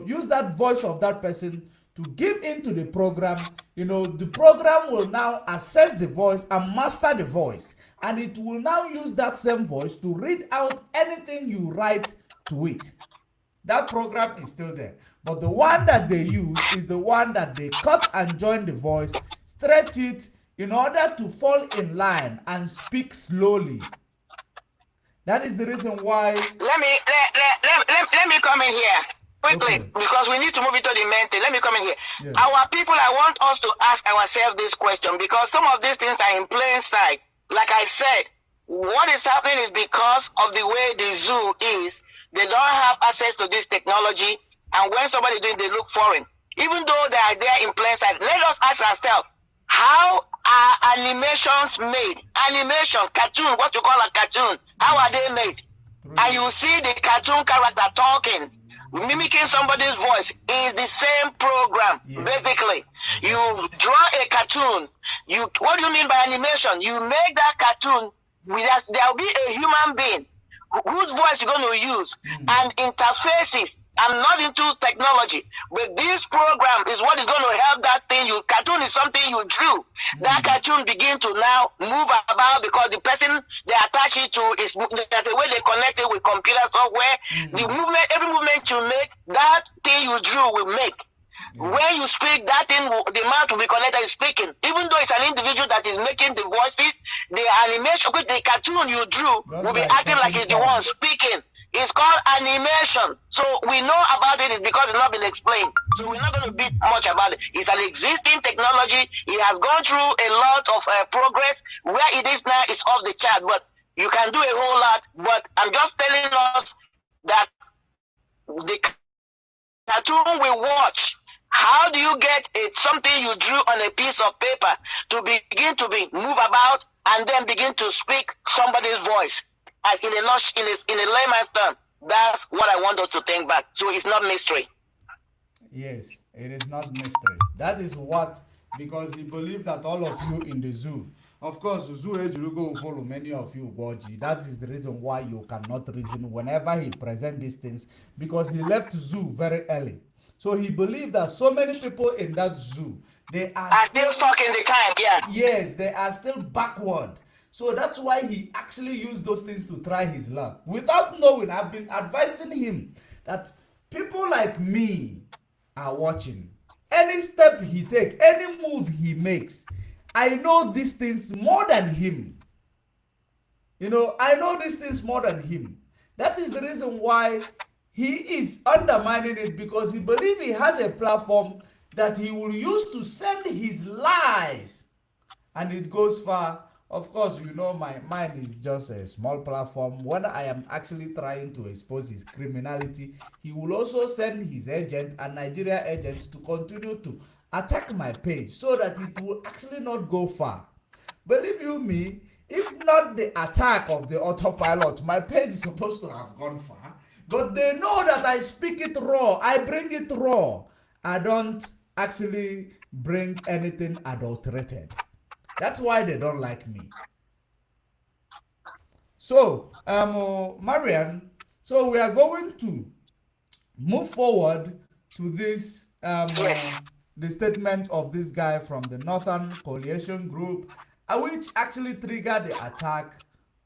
use that voice of that person to give into the program. The program will now assess the voice and master the voice, and it will now use that same voice to read out anything you write to it. That program is still there, but the one that they use is the one that they cut and join the voice, stretch it in order to fall in line and speak slowly. That is the reason why. Let me come in here quickly, okay, because we need to move into the main thing. Let me come in here. Yes. Our people, I want us to ask ourselves this question, because some of these things are in plain sight. Like I said, what is happening is because of the way the zoo is. They don't have access to this technology, and when somebody doing, they look foreign. Even though they are there in plain sight, let us ask ourselves, how are animations made? Animation, cartoon, what you call a cartoon, how are they made? And you see the cartoon character talking, mimicking somebody's voice, is the same program. Yes. Basically, you draw a cartoon. What do you mean by animation? You make that cartoon, there will be a human being whose voice you're going to use, and interfaces. I'm not into technology, but this program is what is going to help that thing. Cartoon is something you drew. That cartoon begin to now move about, because the person they attach it to is, there's a way they connect it with computer software. The movement, every movement you make, that thing you drew will make. When you speak, that thing, the mouth will be connected is speaking. Even though it's an individual that is making the voices, the animation, the cartoon you drew will be acting like it's the one speaking. It's called animation. So we know about it is because it's not been explained. So we're not going to beat much about it. It's an existing technology. It has gone through a lot of progress. Where it is now is off the chart, but you can do a whole lot. But I'm just telling us that the cartoon we watch, how do you get something you drew on a piece of paper to begin to be move about and then begin to speak somebody's voice? In a layman's term, that's what I want us to think back. So it's not mystery. Yes, it is not mystery. That is what, because he believes that all of you in the zoo, of course, the zoo will follow many of you, Goji. That is the reason why you cannot reason whenever he presents these things, because he left zoo very early. So he believed that so many people in that zoo, they are still stuck in the time, yeah. Yes, they are still backward. So that's why he actually used those things to try his luck. Without knowing, I've been advising him that people like me are watching. Any step he takes, any move he makes, I know these things more than him. I know these things more than him. That is the reason why he is undermining it, because he believes he has a platform that he will use to send his lies. And it goes far of course, you know, mine is just a small platform. When I am actually trying to expose his criminality, he will also send his agent and Nigeria agent to continue to attack my page so that it will actually not go far. Believe you me, if not the attack of the autopilot, my page is supposed to have gone far. But they know that I speak it raw. I bring it raw. I don't actually bring anything adulterated. That's why they don't like me. So, Marian, so we are going to move forward to this Yes. the statement of this guy from the Northern Coalition Group, which actually triggered the attack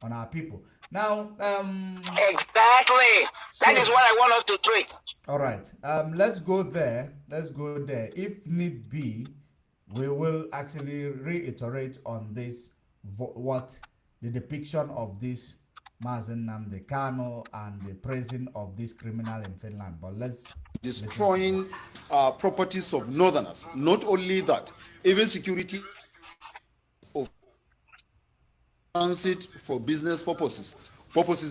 on our people. Now, Exactly. That is what I want us to treat. all right, let's go there. Let's go there. If need be, we will actually reiterate on this, what the depiction of this Mazen Namde Kano and the praising of this criminal in Finland. But let's destroying properties of northerners. Not only that, even security of transit for business purposes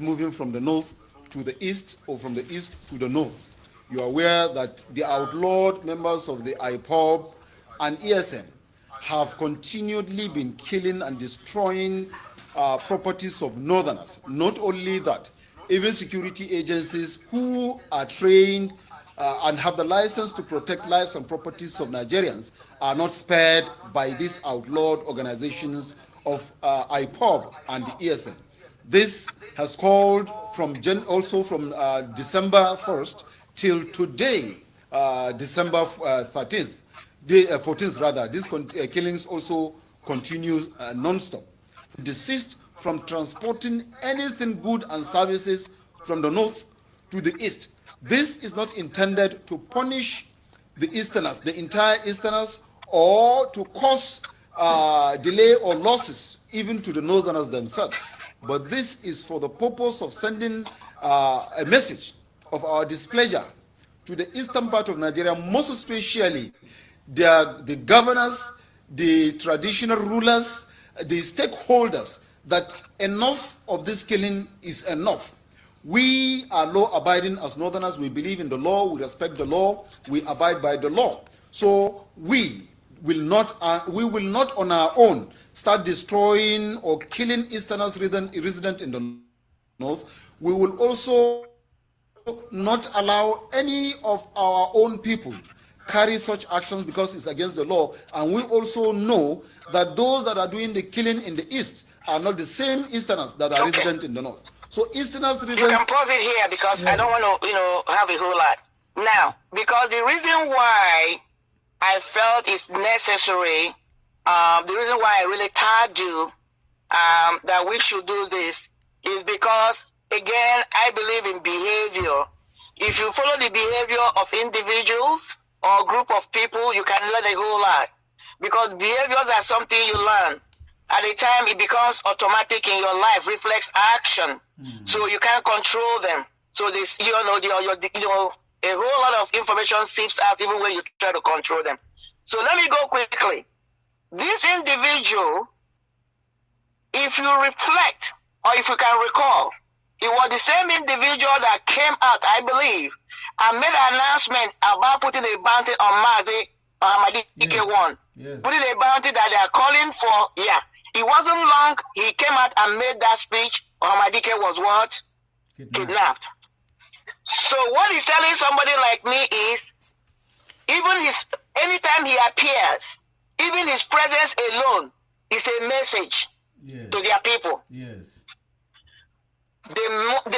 moving from the north to the east or from the east to the north. You are aware that the outlawed members of the Ipob and ESN have continually been killing and destroying properties of northerners. Not only that, even security agencies who are trained and have the license to protect lives and properties of Nigerians are not spared by these outlawed organizations of IPOB and the ESN. This has called from December 1st till today, December 13th, 14th rather. These killings also continue non-stop. Desist from transporting anything good and services from the north to the east. This is not intended to punish the Easterners, the entire Easterners, or to cause delay or losses even to the Northerners themselves. But this is for the purpose of sending a message of our displeasure to the eastern part of Nigeria, most especially the governors, the traditional rulers, the stakeholders, that enough of this killing is enough. We are law-abiding as Northerners. We believe in the law. We respect the law. We abide by the law. So we will not on our own start destroying or killing Easterners resident in the north. We will also not allow any of our own people carry such actions because it's against the law. And we also know that those that are doing the killing in the east are not the same Easterners that are resident in the north. So Easterners You can pause it here because I don't want to, have a whole lot. Now, because the reason why I felt it's necessary, the reason why I really tagged you that we should do this is because, again, I believe in behavior. If you follow the behavior of individuals or group of people, you can learn a whole lot. Because behaviors are something you learn. At a time, it becomes automatic in your life, reflex action. So you can't control them. So this, a whole lot of information seeps out even when you try to control them. So let me go quickly. This individual, if you reflect, or if you can recall, it was the same individual that came out, I believe, and made an announcement about putting a bounty on Amadike 1. Yes. Putting a bounty that they are calling for, It wasn't long, he came out and made that speech. Amadike was what? Kidnapped. So what he's telling somebody like me is, anytime he appears, even his presence alone is a message to their people. Yes.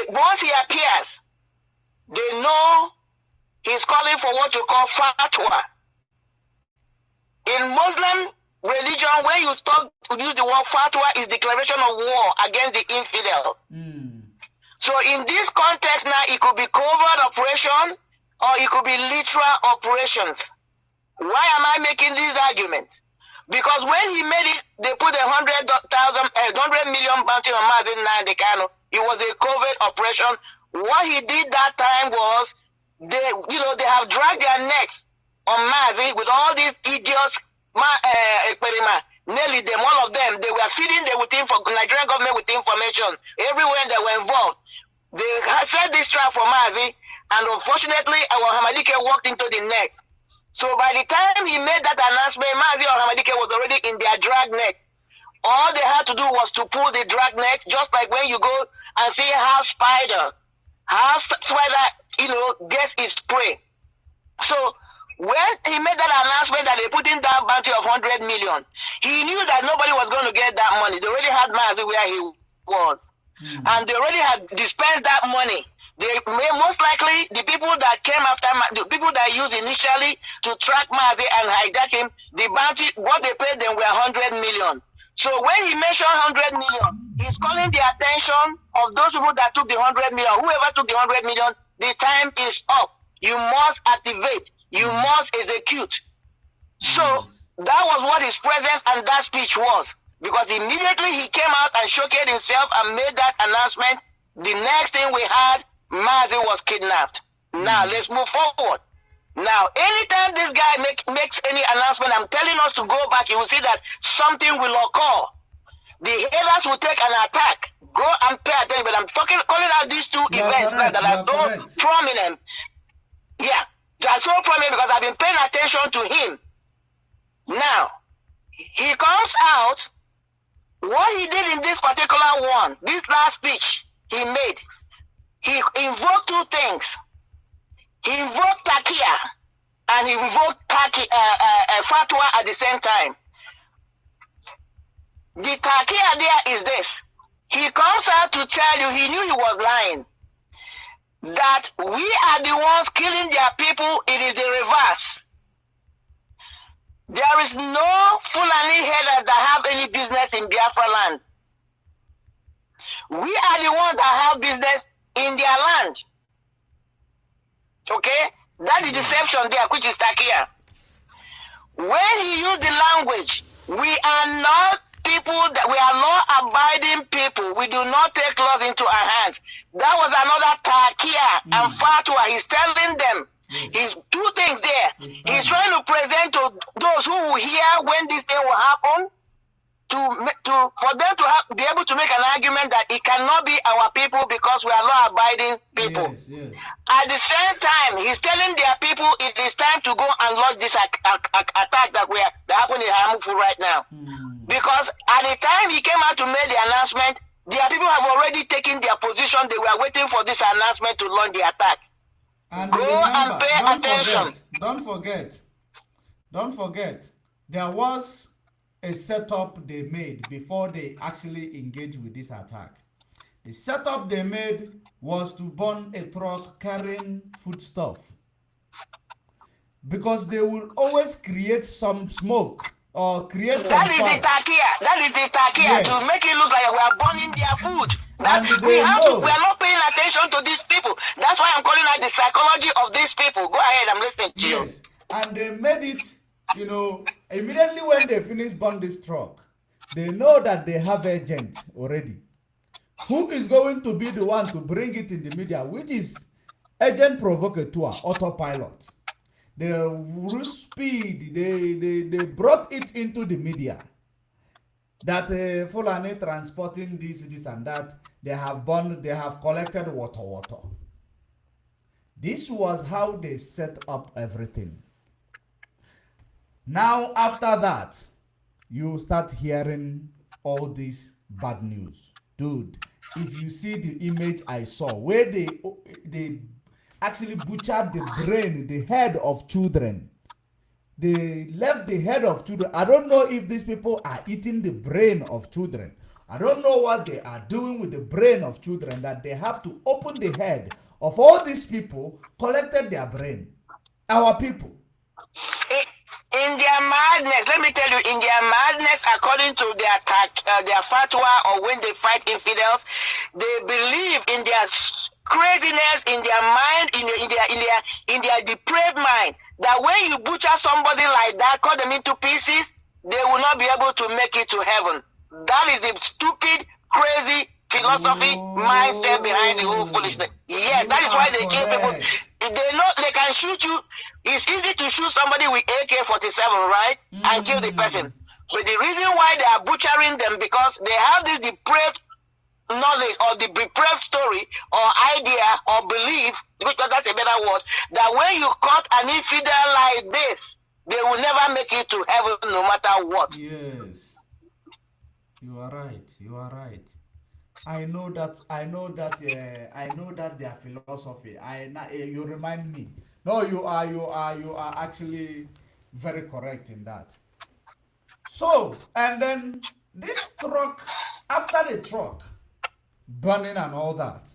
Once he appears, they know he's calling for what you call fatwa. In Muslim religion, when you use the word fatwa, is declaration of war against the infidels. So in this context now, it could be covert operation or it could be literal operations. Why am I making these arguments? Because when he made it, they put 100 million bounty on Martin Nandekano. It was a covert operation. What he did that time was, they have dragged their necks on Mazi with all these idiots, nearly them, all of them, they were were feeding them with Nigerian government with information everywhere they were involved. They had set this trap for Mazi, and unfortunately, our Hamadike walked into the net. So by the time he made that announcement, Mazi or Hamadike was already in their drag net. All they had to do was to pull the drag net, just like when you go and see how spider, gets its prey. So when he made that announcement that they put in that bounty of 100 million, he knew that nobody was going to get that money. They already had Mazi where he was. And they already had dispensed that money. They may most likely, the people that came after, the people that used initially to track Mazi and hijack him, the bounty, what they paid them were 100 million. So when he mentioned 100 million, he's calling the attention of those people that took the 100 million. Whoever took the 100 million, the time is up. You must activate. You must execute. So that was what his presence and that speech was. Because immediately he came out and showcased himself and made that announcement. The next thing we had, Mazi was kidnapped. Now let's move forward. Now, anytime this guy makes any announcement, I'm telling us to go back, you will see that something will occur. The haters will take an attack. Go and pay attention. But I'm calling out these two events that are so prominent. Yeah, they are so prominent because I've been paying attention to him. Now, he comes out. What he did in this particular one, this last speech he made, he invoked two things. He invoked Takia and he invoked Fatwa at the same time. The Takia there is this. He comes out to tell you he knew he was lying. That we are the ones killing their people, it is the reverse. There is no Fulani headers that have any business in Biafra land. We are the ones that have business in their land. Okay? That is deception there, which is Takia. When he used the language, we are not people, that we are law-abiding people. We do not take laws into our hands. That was another Takia and Fatwa. He's telling them. He's two things there. He's trying to present to those who will hear when this thing will happen, for them to be able to make an argument that it cannot be our people because we are law-abiding people. Yes. At the same time, he's telling their people it is time to go and launch this attack that happened in IHEAMUFU right now. Because at the time he came out to make the announcement, their people have already taken their position. They were waiting for this announcement to launch the attack. And go remember, and pay attention. Don't forget, there was a setup they made before they actually engaged with this attack. The setup they made was to burn a truck carrying foodstuff. Because they will always create some smoke or create some fire. That is the Takia, yes. To make it look like we are burning their food. We are not paying attention to these people. That's why I'm calling out the psychology of these people. Go ahead, I'm listening to you. And they made it, immediately when they finish burn this truck, they know that they have agent already. Who is going to be the one to bring it in the media, which is agent provocateur, autopilot. The speed, they brought it into the media. That Fulani transporting this and that, they have collected water. This was how they set up everything. Now, after that, you start hearing all this bad news. Dude, if you see the image I saw, where they actually butchered the brain, the head of children. They left the head of children. I don't know if these people are eating the brain of children. I don't know what they are doing with the brain of children, that they have to open the head of all these people, collected their brain. Our people. In their madness, let me tell you, in their madness, according to their fatwa, or when they fight infidels, they believe in their craziness, in their mind, in their depraved mind, that when you butcher somebody like that, cut them into pieces, they will not be able to make it to heaven. That is the stupid, crazy philosophy, mindset behind the whole foolishness. Yes, that is why they kill people. They know they can shoot you. It's easy to shoot somebody with AK-47, right? And kill the person. But the reason why they are butchering them because they have this depraved knowledge or the depraved story or idea or belief, because that's a better word, that when you cut an infidel like this, they will never make it to heaven no matter what. Yes, you are right. You are right. I know that. I know that. I know that their philosophy. You remind me. No, you are. You are. You are actually very correct in that. So, and then this truck, after the truck burning and all that,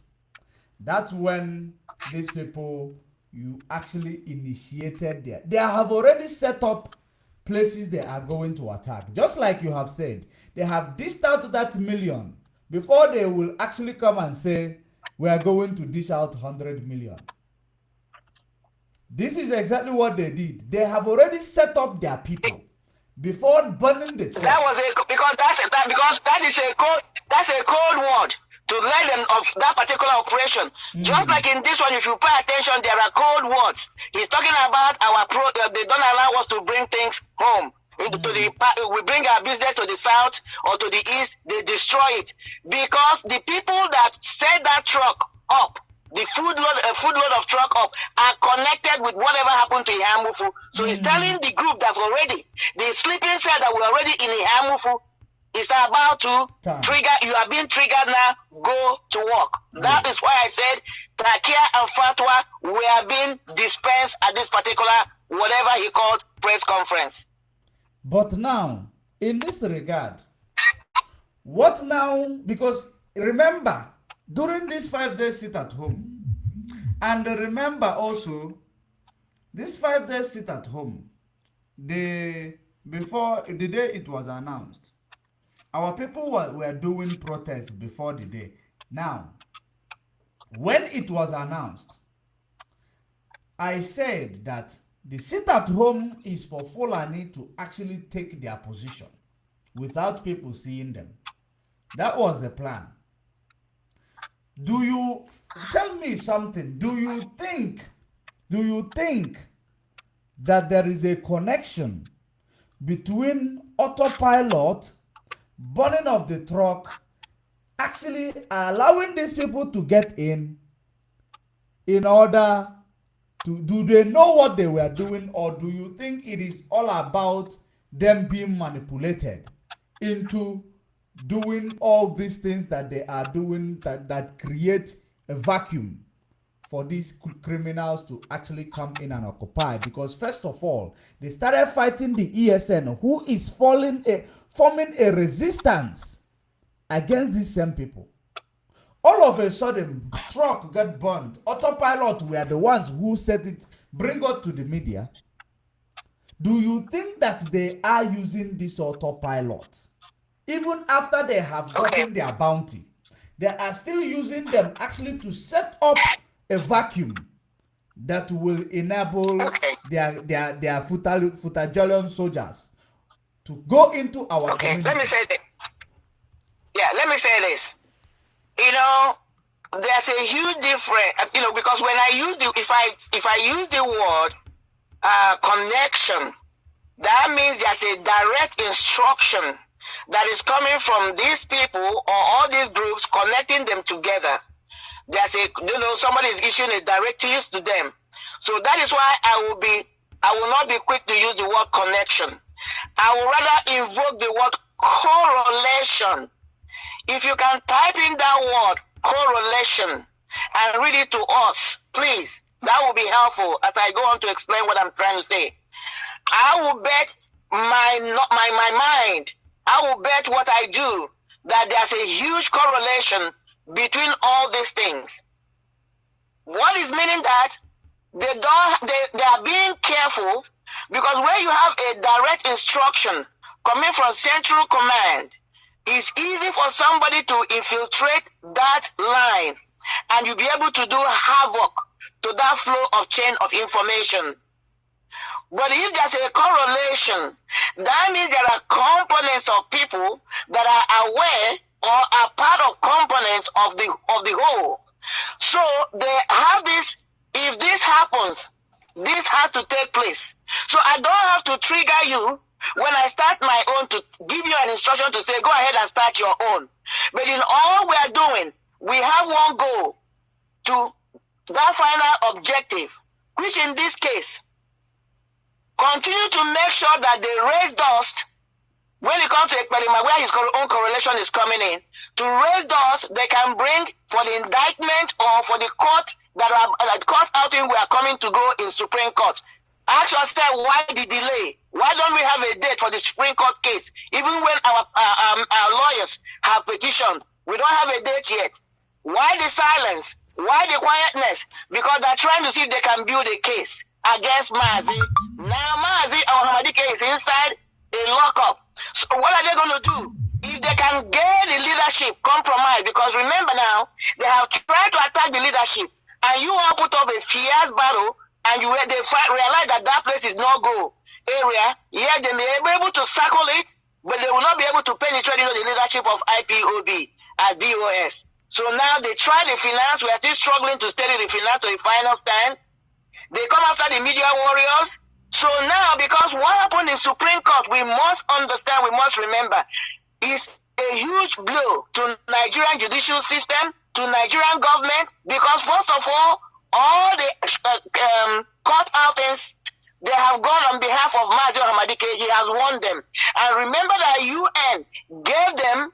that's when these people, you actually initiated they have already set up places they are going to attack. Just like you have said, they have dished out that million before they will actually come and say, we are going to dish out 100 million. This is exactly what they did. They have already set up their people before burning the truck. That was because that is a code. That's a code word to let them of that particular operation. Just like in this one, if you pay attention, there are code words. He's talking about they don't allow us to bring things home. We bring our business to the south or to the east, they destroy it. Because the people that set that truck up, the food load of truck up, are connected with whatever happened to IHEAMUFU. So he's telling the group that already, the sleeping cell that we're already in IHEAMUFU is about to trigger. You are being triggered now, go to work. That is why I said Takia and Fatwa were being dispensed at this particular, whatever he called, press conference. But now, in this regard, what now? Because remember, during this 5 days sit at home, and remember also, this 5 days sit at home, before the day it was announced, our people were doing protests before the day. Now, when it was announced, I said that the sit at home is for Fulani to actually take their position without people seeing them. That was the plan. Do you tell me something? Do you think that there is a connection between autopilot, burning of the truck, actually allowing these people to get in order to, do they know what they were doing, or do you think it is all about them being manipulated into doing all these things that they are doing that create a vacuum for these criminals to actually come in and occupy? Because first of all, they started fighting the ESN, who is forming a resistance against these same people. All of a sudden, truck got burned. Autopilot were the ones who said it, bring it to the media. Do you think that they are using this autopilot? Even after they have gotten their bounty, they are still using them actually to set up a vacuum that will enable their Futajolian soldiers to go into our community. Let me say this. Yeah, let me say this. You know, there's a huge difference. You know, because when I use if I use the word connection, that means there's a direct instruction that is coming from these people or all these groups, connecting them together. There's somebody is issuing a directives to them. So that is why I will not be quick to use the word connection. I will rather invoke the word correlation. If you can type in that word correlation and read it to us, please, that will be helpful as I go on to explain what I'm trying to say. I will bet my mind, I will bet what I do, that there's a huge correlation between all these things. What is meaning that they are being careful, because when you have a direct instruction coming from central command, it's easy for somebody to infiltrate that line and you'll be able to do havoc to that flow of chain of information. But if there's a correlation, that means there are components of people that are aware or are part of components of the whole. So they have this. If this happens, this has to take place. So I don't have to trigger you when I start my own to instruction to say, go ahead and start your own. But in all we are doing, we have one goal to that final objective, which in this case, continue to make sure that they raise dust when it comes to Ekperima, where his own correlation is coming in, to raise dust they can bring for the indictment or for the court that are court outing we are coming to go in Supreme Court. Ask yourself, why the delay? Why don't we have a date for the Supreme Court case? Even when our lawyers have petitioned, we don't have a date yet. Why the silence? Why the quietness? Because they're trying to see if they can build a case against Mazi. Now Mazi or Hamadike is inside a lockup. So what are they going to do? If they can get the leadership compromise, because remember now, they have tried to attack the leadership, and you all put up a fierce battle, and they realize that that place is no-go area. Yeah, they may be able to circle it, but they will not be able to penetrate into the leadership of IPOB at DOS. So now they try the finance. We are still struggling to steady the finance to a final stand. They come after the media warriors. So now, because what happened in Supreme Court, we must understand, we must remember, is a huge blow to Nigerian judicial system, to Nigerian government, because first of all the court outings, they have gone on behalf of Mazi Hamadike. He has won them. And remember that UN gave them,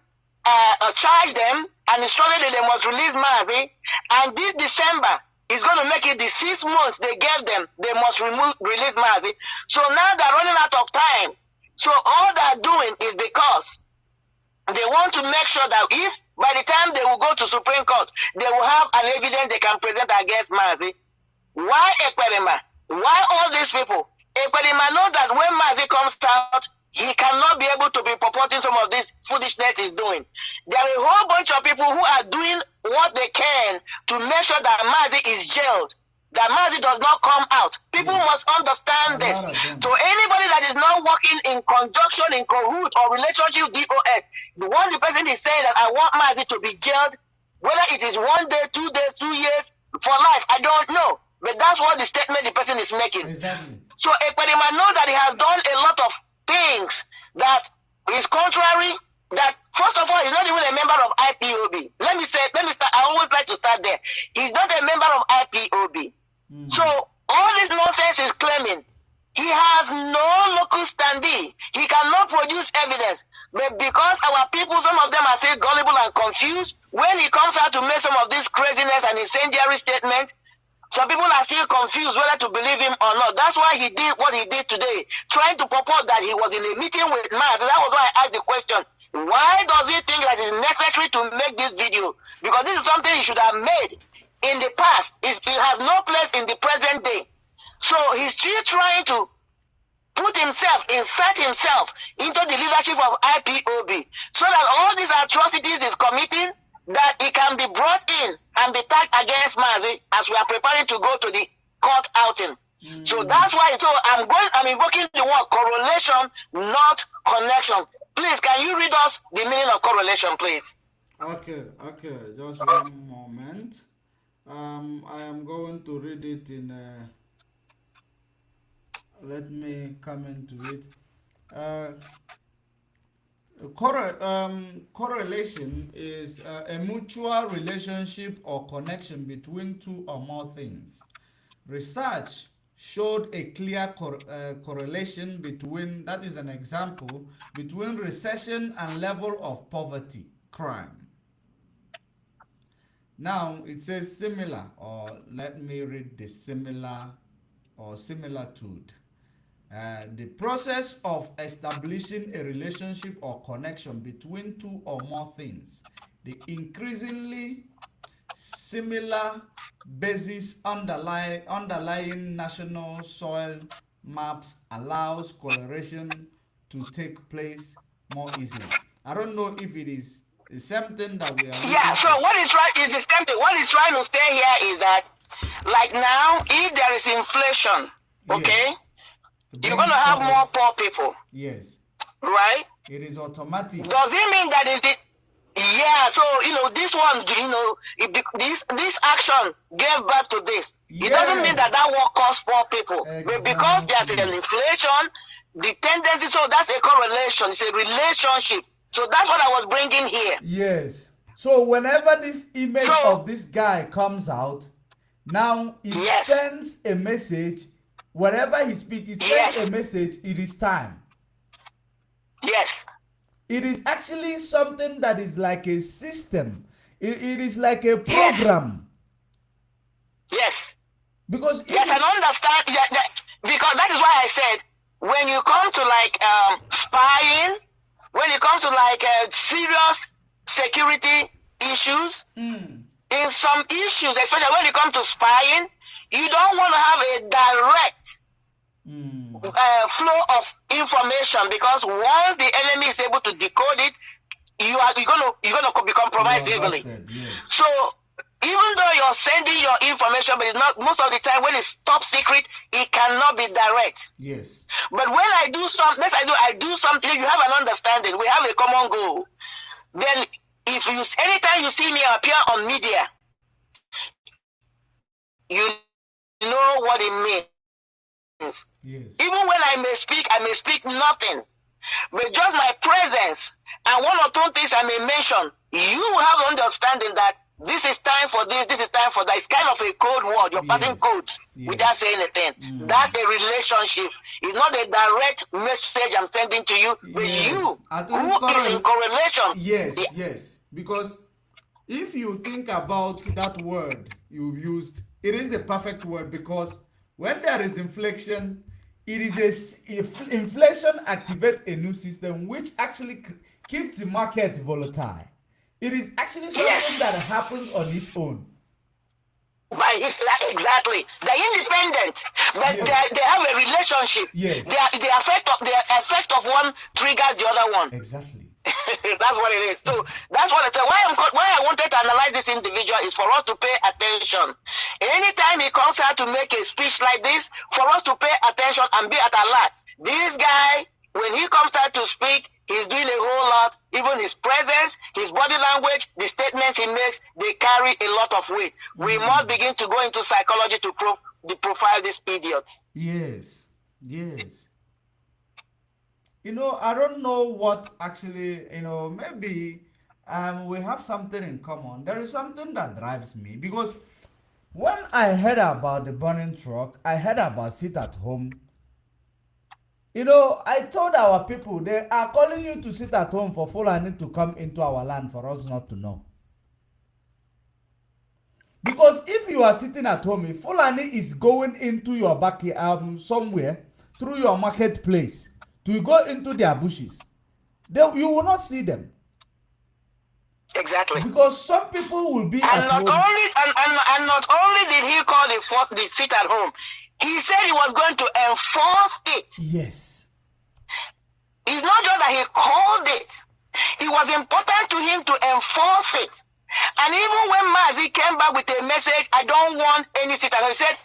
charged them, and instructed that they must release Mazi. And this December is going to make it the 6 months they gave them. They must release Mazi. So now they're running out of time. So all they're doing is because they want to make sure that if by the time they will go to Supreme Court, they will have an evidence they can present against Mazi. Why Ekperima? Why all these people? Ekperima knows that when Mazi comes out, he cannot be able to be purporting some of this foolishness he's doing. There are a whole bunch of people who are doing what they can to make sure that Mazi is jailed, that Mazi does not come out. People must understand this. So anybody that is not working in conjunction, in cahoot or relationship with DOS, once the person is saying that I want Mazi to be jailed, whether it is 1 day, 2 days, 2 years, for life, I don't know. But that's what the statement the person is making. Exactly. So Ekperima knows that he has done a lot of things that is contrary, that first of all, he's not even a member of IPOB. Let me start, I always like to start there. He's not a member of IPOB. So all this nonsense is claiming he has no local standee. He cannot produce evidence. But because our people, some of them are still gullible and confused, when he comes out to make some of this craziness and incendiary statements, some people are still confused whether to believe him or not. That's why he did what he did today, trying to purport that he was in a meeting with Mazi. That was why I asked the question, why does he think that it's necessary to make this video? Because this is something he should have made in the past. It has no place in the present day. So he's still trying to insert himself into the leadership of IPOB, so that all these atrocities he's committing, that it can be brought in and be tagged against Mazi as we are preparing to go to the court outing. So that's why. So I'm invoking the word correlation, not connection. Please, can you read us the meaning of correlation, please? Okay, just one moment. I am going to read it in let me come into it. Correlation is a mutual relationship or connection between two or more things. Research showed a clear correlation between, that is an example, between recession and level of poverty, crime. Now it says similar, or let me read the similar or similitude. The process of establishing a relationship or connection between two or more things. The increasingly similar basis underlying national soil maps allows correlation to take place more easily. I don't know if it is the same thing that we are. Yeah. So what is right is the same thing. What is trying to say here is that, like now, if there is inflation, okay. Yes. You're going to have more poor people. Yes. Right? It is automatic. Does it mean that yeah, so, this one, this action gave birth to this. Yes. It doesn't mean that will cause poor people. Exactly. But because there's an inflation, the tendency, so that's a correlation. It's a relationship. So that's what I was bringing here. Yes. So whenever this image of this guy comes out, now it sends a message. Wherever he speaks, it sends a message. It is time. Yes. It is actually something that is like a system. It is like a program. Yes. Because yes, I understand. Because that is why I said when you come to like spying, when it comes to like serious security issues, in some issues, especially when it comes to spying, you don't want to have a direct flow of information, because once the enemy is able to decode it, you're gonna be compromised heavily. Yes. So even though you're sending your information, but it's not, most of the time when it's top secret, it cannot be direct. Yes. But when I do something, I do something, you have an understanding, we have a common goal. Then if you, anytime you see me appear on media, you know what it means. Yes. Even when I may speak nothing, but just my presence and one or two things I may mention, you will have the understanding that this is time for this is time for that. It's kind of a code word. You're passing codes without saying anything. That's a relationship. It's not a direct message I'm sending to you, but you who is in correlation. Yes. Because if you think about that word you used, it is the perfect word, because when there is inflation, it is inflation activates a new system which actually keeps the market volatile. It is actually something that happens on its own. Exactly. They're independent, but they have a relationship. Yes. The effect of one triggers the other one. Exactly. That's what it is. So that's what why I wanted to analyze this individual is for us to pay attention. Anytime he comes out to make a speech like this, for us to pay attention and be at alert. This guy, when he comes out to speak, he's doing a whole lot. Even his presence, his body language, the statements he makes, they carry a lot of weight. We must begin to go into psychology to profile these idiots. Yes. I don't know what actually, maybe we have something in common. There is something that drives me, because when I heard about the burning truck, I heard about sit at home. I told our people, they are calling you to sit at home for Fulani to come into our land for us not to know. Because if you are sitting at home, if Fulani is going into your backyard somewhere through your marketplace to go into their bushes, you will not see them. Exactly. Because some people will be at home. And not only did he call the sit at home, he said he was going to enforce it. Yes. It's not just that he called it. It was important to him to enforce it. And even when Mazi came back with a message, I don't want any sit at home, he said,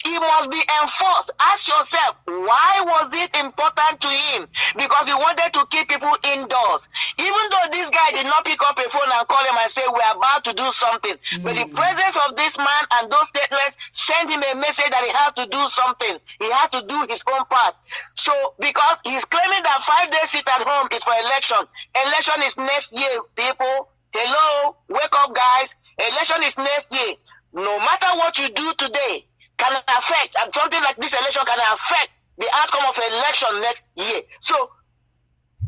it must be enforced. Ask yourself, why was it important to him? Because he wanted to keep people indoors. Even though this guy did not pick up a phone and call him and say, we're about to do something. But the presence of this man and those statements send him a message that he has to do something. He has to do his own part. So, because he's claiming that 5 days sit at home is for election. Election is next year, people. Hello, wake up, guys. Election is next year. No matter what you do today, can affect, and something like this election can affect the outcome of election next year. So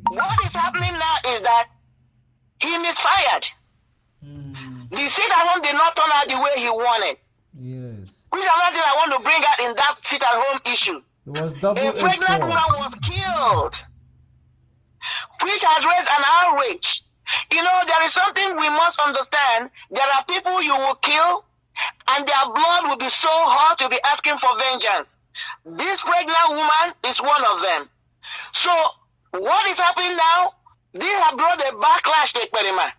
what is happening now is that he misfired. The sit at home did not turn out the way he wanted. Yes. Which is another thing I want to bring out in that sit at home issue. It was double. A pregnant woman was killed, which has raised an outrage. There is something we must understand. There are people you will kill, and their blood will be so hot you'll be asking for vengeance. This pregnant woman is one of them. So what is happening now? This has brought a backlash to Ekperima.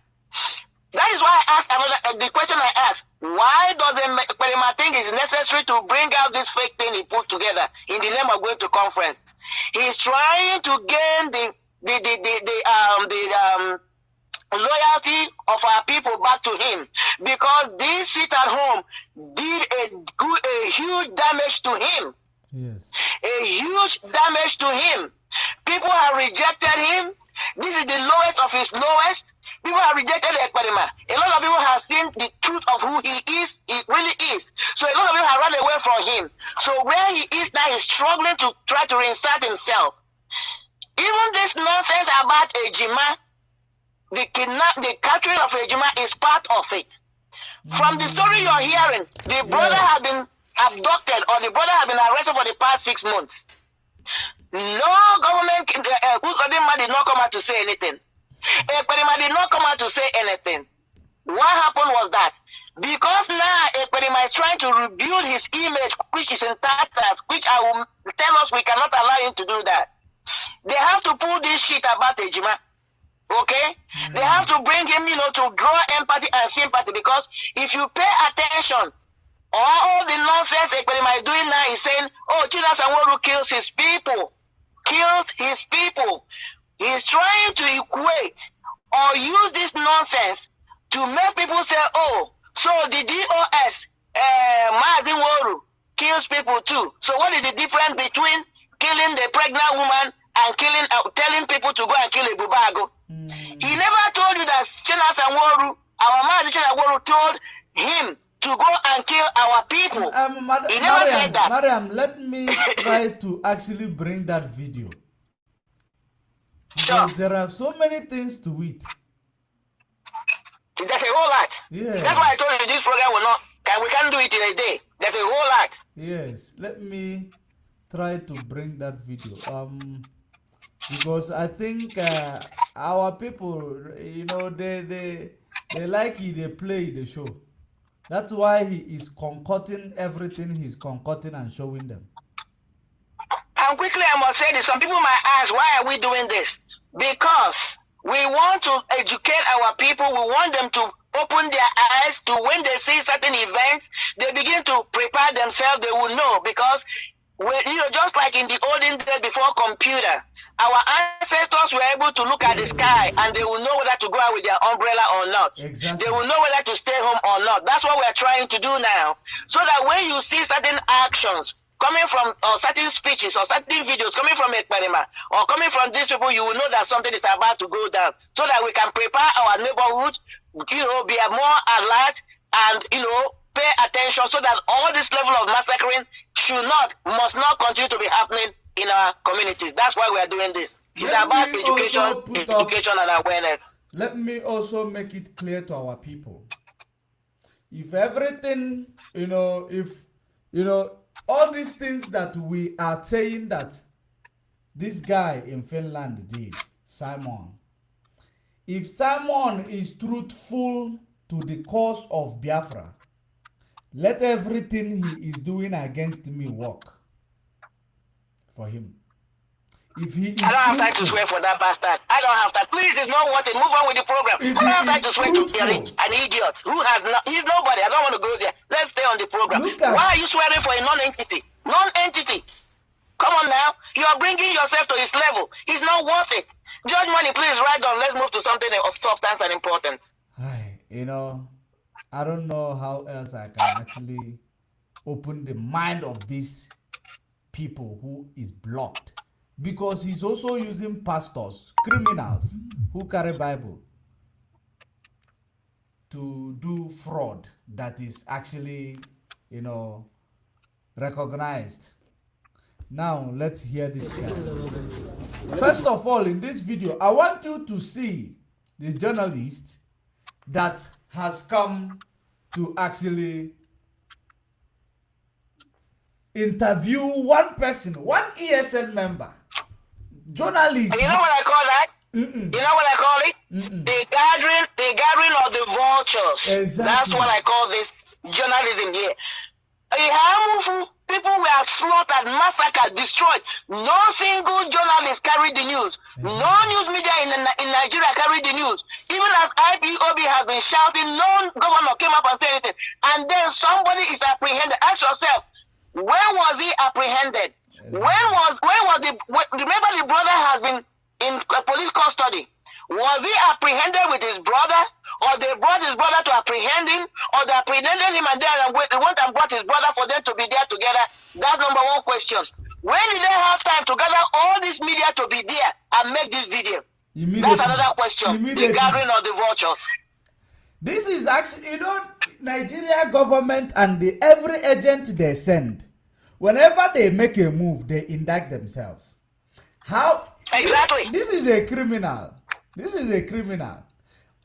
That is why I asked the question I asked. Why does Ekperima think it's necessary to bring out this fake thing he put together in the name of going to conference? He's trying to gain the loyalty of our people back to him, because this sit at home did a huge damage to him. Yes. A huge damage to him. People have rejected him. This is the lowest of his lowest. People have rejected Ekperima. A lot of people have seen the truth of who he is. He really is. So a lot of people have run away from him. So where he is now, he's struggling to try to reinsert himself. Even this nonsense about Ejima, the capturing of Ejima is part of it. From the story you're hearing, the brother has been abducted or the brother has been arrested for the past 6 months. No government, Uzodinma did not come out to say anything. Ekperima did not come out to say anything. What happened was that because now Ekperima is trying to rebuild his image, which is in tatters, which I will tell us we cannot allow him to do that. They have to pull this shit about Ejima. Okay? They have to bring him, to draw empathy and sympathy, because if you pay attention, all the nonsense Ekperima is doing now is saying, oh, Chinas Anworu kills his people. He's trying to equate or use this nonsense to make people say, oh, so the DOS, Mazin Woru, kills people too. So what is the difference between killing the pregnant woman and telling people to go and kill a Bubago? He never told you that Chinas Anworu, our Mazin Chinas Anworu told him to go and kill our people. He never said that. Mariam, let me try to actually bring that video. Sure. Because there are so many things to it. There's a whole lot. Yeah. That's why I told you this program we can't do it in a day. There's a whole lot. Yes. Let me try to bring that video. Because I think our people, they like it, they play the show. That's why he is concocting everything he's concocting and showing them. And quickly, I must say this. Some people might ask, why are we doing this? Because we want to educate our people. We want them to open their eyes to when they see certain events, they begin to prepare themselves. They will know, because just like in the olden days before computer, our ancestors were able to look at the sky and they will know whether to go out with their umbrella or not. Exactly. They will know whether to stay home or not. That's what we're trying to do now. So that when you see certain actions coming from certain speeches or certain videos coming from Ekperima or coming from these people, you will know that something is about to go down, so that we can prepare our neighborhood, be more alert and, pay attention, so that all this level of massacring must not continue to be happening in our communities. That's why we are doing this. It's about education and awareness. Let me also make it clear to our people. If everything, all these things that we are saying that this guy in Finland did, Simon, if Simon is truthful to the cause of Biafra, let everything he is doing against me work for him. If he is I don't have time to swear for that bastard. I don't have time. Please, it's not worth it. Move on with the program. I don't have time to swear to an idiot who has he's nobody. I don't want to go there. Let's stay on the program. Why are you swearing for a non-entity? Non-entity. Come on now. You are bringing yourself to his level. He's not worth it. Judge Money, please write down. Let's move to something of substance and importance. I don't know how else I can actually open the mind of these people who is blocked, because he's also using pastors, criminals who carry Bible to do fraud that is actually, recognized. Now let's hear this guy. First of all, in this video, I want you to see the journalist that has come to actually interview one person, one ESN member, journalist. And you know what I call that? You know what I call it? The gathering of the vultures. Exactly. That's what I call this journalism here. IHEAMUFU, people were slaughtered, massacred, destroyed. No single journalist carried the news. No news media in Nigeria carried the news. Even as Ipob has been shouting, no governor came up and said anything. And then somebody is apprehended. Ask yourself, when was he apprehended? Remember the brother has been in police custody. Was he apprehended with his brother, or they brought his brother to apprehend him, or they apprehended him and then went and brought his brother for them to be there together? That's number one question. When did they have time to gather all this media to be there and make this video? Immediately. That's another question. Immediately. The gathering of the vultures. This is actually, you know, Nigeria government and every agent they send, whenever they make a move, they indict themselves. How? Exactly. This is a criminal. This is a criminal.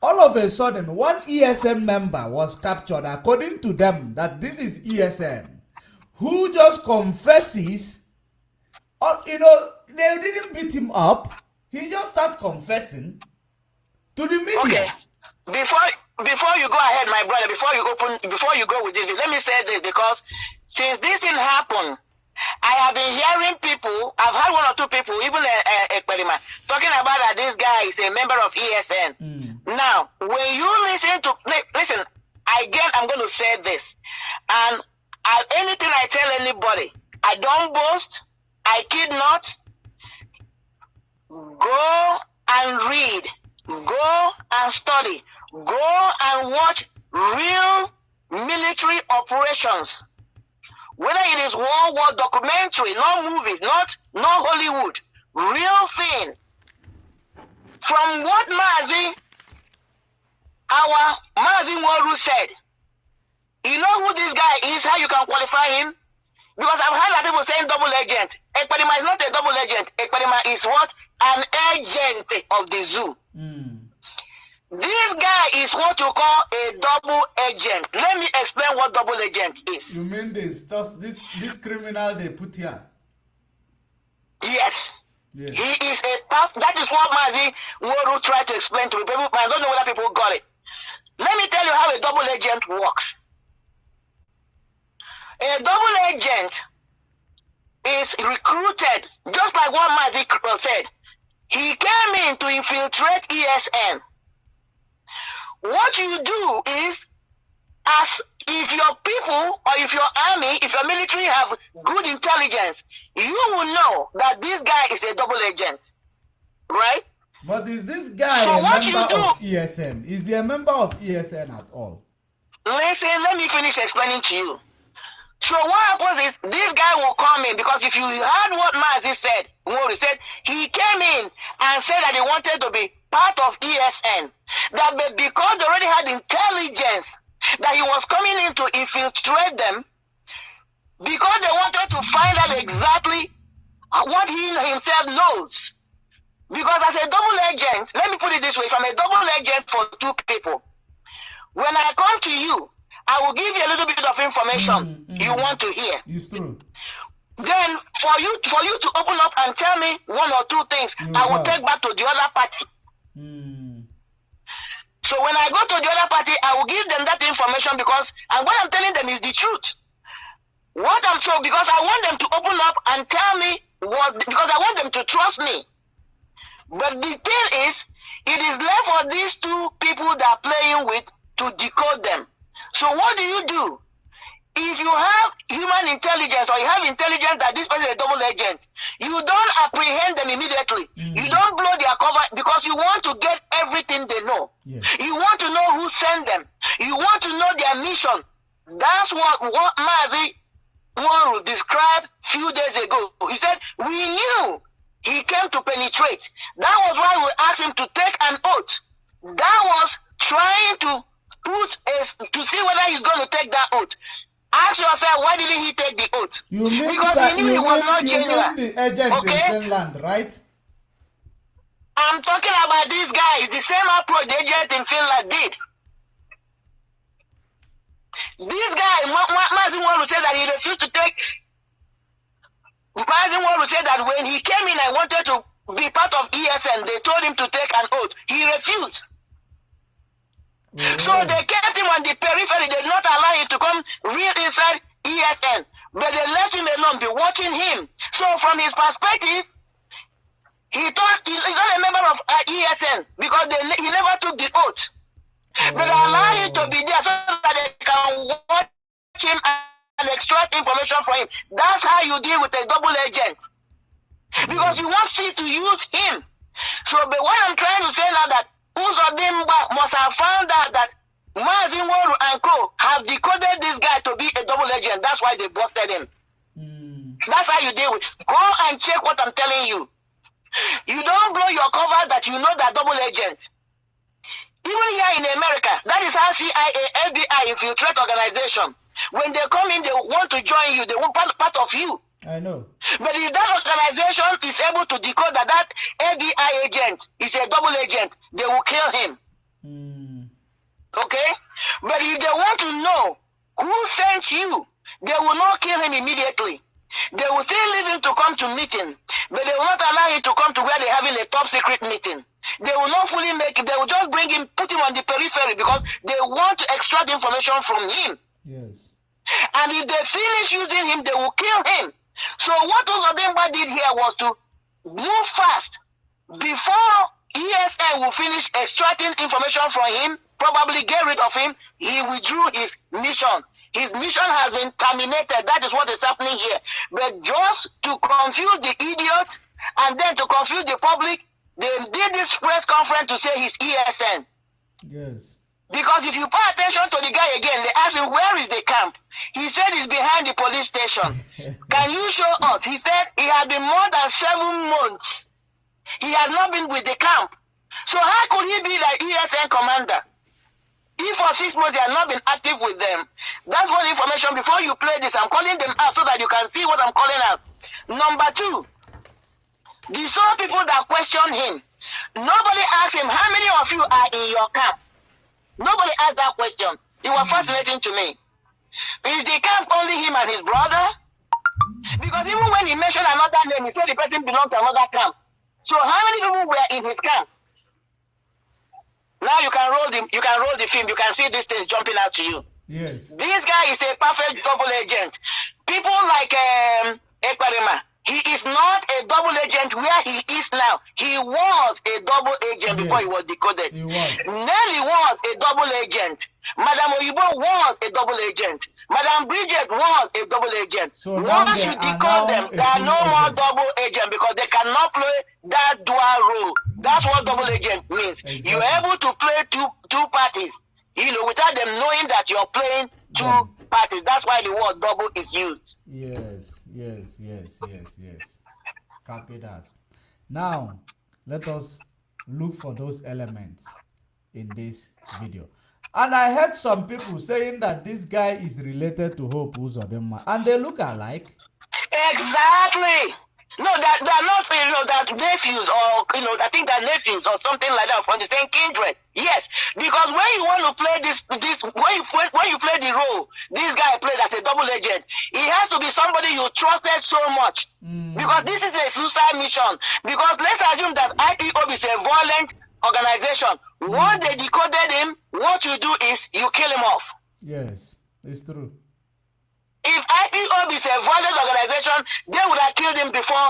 All of a sudden, one ESN member was captured, according to them, that this is ESN, who just confesses, or, you know, they didn't beat him up. He just started confessing to the media. Okay. Before you go ahead, my brother, before you go with this, let me say this, because since this thing happened, I have been hearing people, I've had one or two people, even a talking about that this guy is a member of ESN. Now, when you listen, again, I'm going to say this, and anything I tell anybody, I don't boast, I kid not. Go and read, go and study, go and watch real military operations. Whether it is World War documentary, not movies, not Hollywood, real thing. From what our Mazi Nworu said, you know who this guy is, how you can qualify him? Because I've heard that people saying double agent. Ekperima is not a double agent. Ekperima is what? An agent of the zoo. This guy is what you call a double agent. Let me explain what double agent is. You mean this? Just this criminal they put here? Yes. Yes. He is that is what Mazi Nworu tried to explain to people. I don't know whether people got it. Let me tell you how a double agent works. A double agent is recruited, just like what Mazi said. He came in to infiltrate ESN. What you do is, as if your people or if your army, if your military have good intelligence, you will know that this guy is a double agent, right? But is this guy So a what you member do- of ESN? Is he a member of ESN at all? Listen, let me finish explaining to you. So what happens is, this guy will come in, because if you heard what Mazi said, Nworu said, he came in and said that he wanted to be part of ESN. That because they already had intelligence that he was coming in to infiltrate them, because they wanted to find out exactly what he himself knows. Because as a double agent, let me put it this way, if I'm a double agent for two people, when I come to you, I will give you a little bit of information you want to hear. It's true. Then for you to open up and tell me one or two things, I will take back to the other party. So when I go to the other party, I will give them that information, because and what I'm telling them is the truth. Because I want them to open up and tell me because I want them to trust me. But the thing is, it is left for these two people that are playing with to decode them. So what do? If you have human intelligence, or you have intelligence that this person is a double agent, you don't apprehend them immediately. You don't blow their cover, because you want to get everything they know. Yes. You want to know who sent them. You want to know their mission. That's what Mazi Nworu described a few days ago. He said, we knew he came to penetrate. That was why we asked him to take an oath. That was trying to see whether he's going to take that oath. Ask yourself, why didn't he take the oath? You mean, Because sir, he knew he was not genuine. the agent Okay? in Finland, right? I'm talking about this guy. It's the same approach the agent in Finland did. This guy, Mazi Nworu said that he refused to take. Mazi Nworu said that when he came in and wanted to be part of ESN, they told him to take an oath. He refused. So they kept him on the periphery. They did not allow him to come real inside ESN. But they left him alone, be watching him. So from his perspective, he thought he's not a member of ESN, because he never took the oath. But they allow him to be there so that they can watch him and extract information from him. That's how you deal with a double agent. Because you want to use him. So, but what I'm trying to say now, that Uzodimba must have found out that Mazi Nworu and co have decoded this guy to be a double agent. That's why they busted him. That's how you deal with. Go and check what I'm telling you. You don't blow your cover that you know that double agent. Even here in America, that is how CIA, FBI infiltrate organization. When they come in, they want to join you. They want part of you. I know. But if that organization is able to decode that FBI agent is a double agent, they will kill him. Okay? But if they want to know who sent you, they will not kill him immediately. They will still leave him to come to meeting, but they will not allow him to come to where they're having a top secret meeting. They will not fully make it. They will just bring him, put him on the periphery because they want to extract information from him. Yes. And if they finish using him, they will kill him. So what Uzodimba did here was to move fast before ESN will finish extracting information from him, probably get rid of him. He withdrew his mission. His mission has been terminated. That is what is happening here. But just to confuse the idiots and then to confuse the public, they did this press conference to say he's ESN. Yes. Because if you pay attention to the guy again, they ask him, where is the camp? He said he's behind the police station. Can you show us? He said he had been more than 7 months. He has not been with the camp. So how could he be the ESN commander? If for 6 months they have not been active with them, that's one information. Before you play this, I'm calling them out so that you can see what I'm calling out. Number 2, the sole people that question him, nobody asked him, how many of you are in your camp? Nobody asked that question. It was fascinating to me. Is the camp only him and his brother? Because even when he mentioned another name, he said the person belonged to another camp. So how many people were in his camp? Now you can roll the film. You can see these things jumping out to you. Yes. This guy is a perfect double agent. People like Ekparema, he is not a double agent where he is now. He was a double agent before he was decoded. He was. Nelly was a double agent. Madame Oyibo was a double agent. Madame Bridget was a double agent. So now once they you are decode now them, a they are full no more agent. double agent because they cannot play that dual role. That's what double agent means. Exactly. You're able to play two parties, without them knowing that you're playing two parties. That's why the word double is used. Yes. Copy that. Now, let us look for those elements in this video. And I heard some people saying that this guy is related to Hope Uzodimma, and they look alike. Exactly. No, they're not, that nephews or, I think they're nephews or something like that from the same kindred. Yes, because when you want to play when you play the role, this guy played as a double agent, he has to be somebody you trusted so much. Because this is a suicide mission. Because let's assume that IPOB is a violent organization. Once they decoded him, what you do is you kill him off. Yes, it's true. If IPOB is a violent organization, they would have killed him before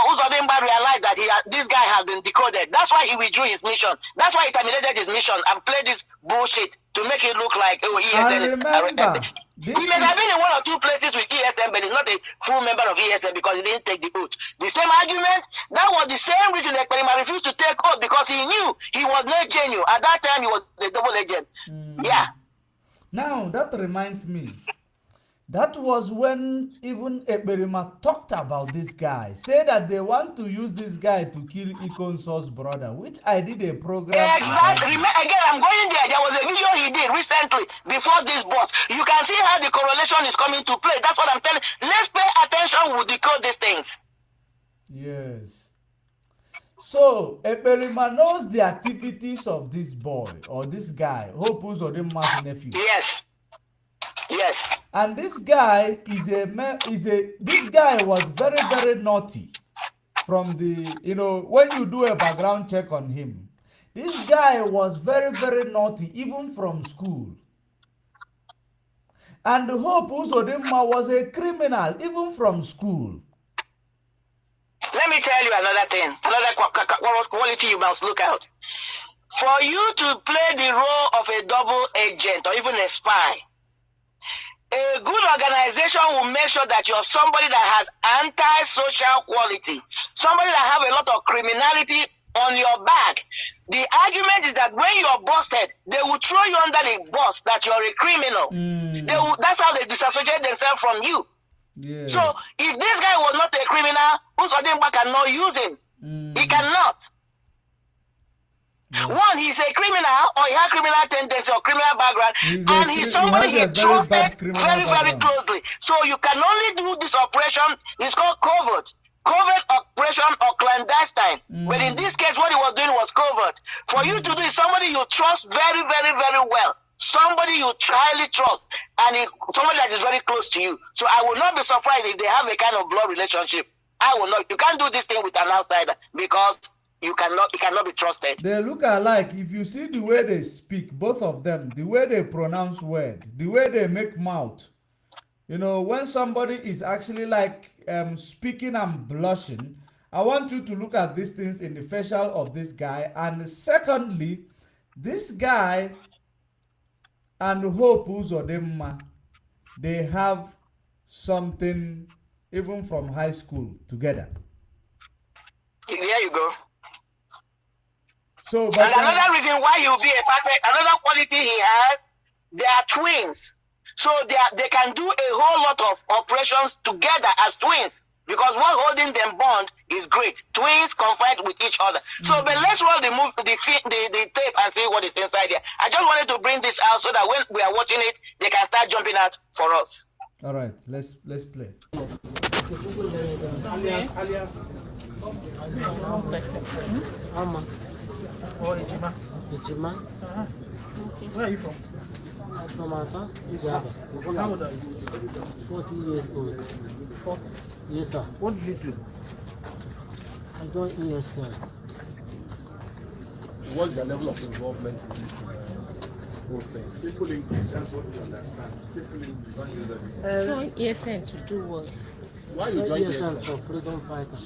Uzodimba realized that this guy has been decoded. That's why he withdrew his mission. That's why he terminated his mission and played this bullshit to make it look like ESN is remember, he may have been in 1 or 2 places with ESN, but he's not a full member of ESN because he didn't take the oath. The same argument, that was the same reason that Ekperima refused to take oath because he knew he was not genuine. At that time, he was a double agent. Yeah. Now, that reminds me, that was when even Ekperima talked about this guy, say that they want to use this guy to kill Ikonso's brother, which I did a program. Exactly. Again, I'm going there. There was a video he did recently before this boss. You can see how the correlation is coming to play. That's what I'm telling. Let's pay attention. We'll decode these things. Yes. So, Ekperima knows the activities of this boy or this guy, Hope Uzodimma's nephew. Yes. Yes. And this guy this guy was very, very naughty from the, when you do a background check on him. This guy was very, very naughty, even from school. And Hope Uzodimma was a criminal, even from school. Let me tell you another thing, another quality you must look out. For you to play the role of a double agent or even a spy, a good organization will make sure that you're somebody that has anti-social quality, somebody that have a lot of criminality on your back. The argument is that when you're busted, they will throw you under the bus that you're a criminal. That's how they disassociate themselves from you. Yes. So if this guy was not a criminal, Usodimba cannot use him. He cannot. Yeah. One, he's a criminal, or he has criminal tendency or criminal background, and he's somebody he has he a very bad trusted criminal very, very background. closely. So you can only do this operation. It's called covert operation or clandestine. But in this case, what he was doing was covert. For you to do is somebody you trust very, very, very well. Somebody you highly trust, and somebody that is very close to you. So I will not be surprised if they have a kind of blood relationship. I will not. You can't do this thing with an outsider because it cannot be trusted. They look alike. If you see the way they speak, both of them, the way they pronounce word, the way they make mouth. You know, when somebody is actually like speaking and blushing, I want you to look at these things in the facial of this guy. And secondly, this guy and Hope Uzodimma, they have something even from high school together. There you go. So, but and another reason why he'll be another quality he has, they are twins. So they can do a whole lot of operations together as twins, because what holding them bond is great. Twins confide with each other. So, but let's roll the tape and see what is inside there. I just wanted to bring this out so that when we are watching it, they can start jumping out for us. All right, let's play. Where are you from? From Ata, Uganda. How old are you? 40 years old. 40? Yes, sir. What did you do? I joined ESL. What's your level of involvement in this whole thing? Simple English, that's what you understand. Simple English. Join ESN to do what? Why you join ESL ESL? for freedom fighter.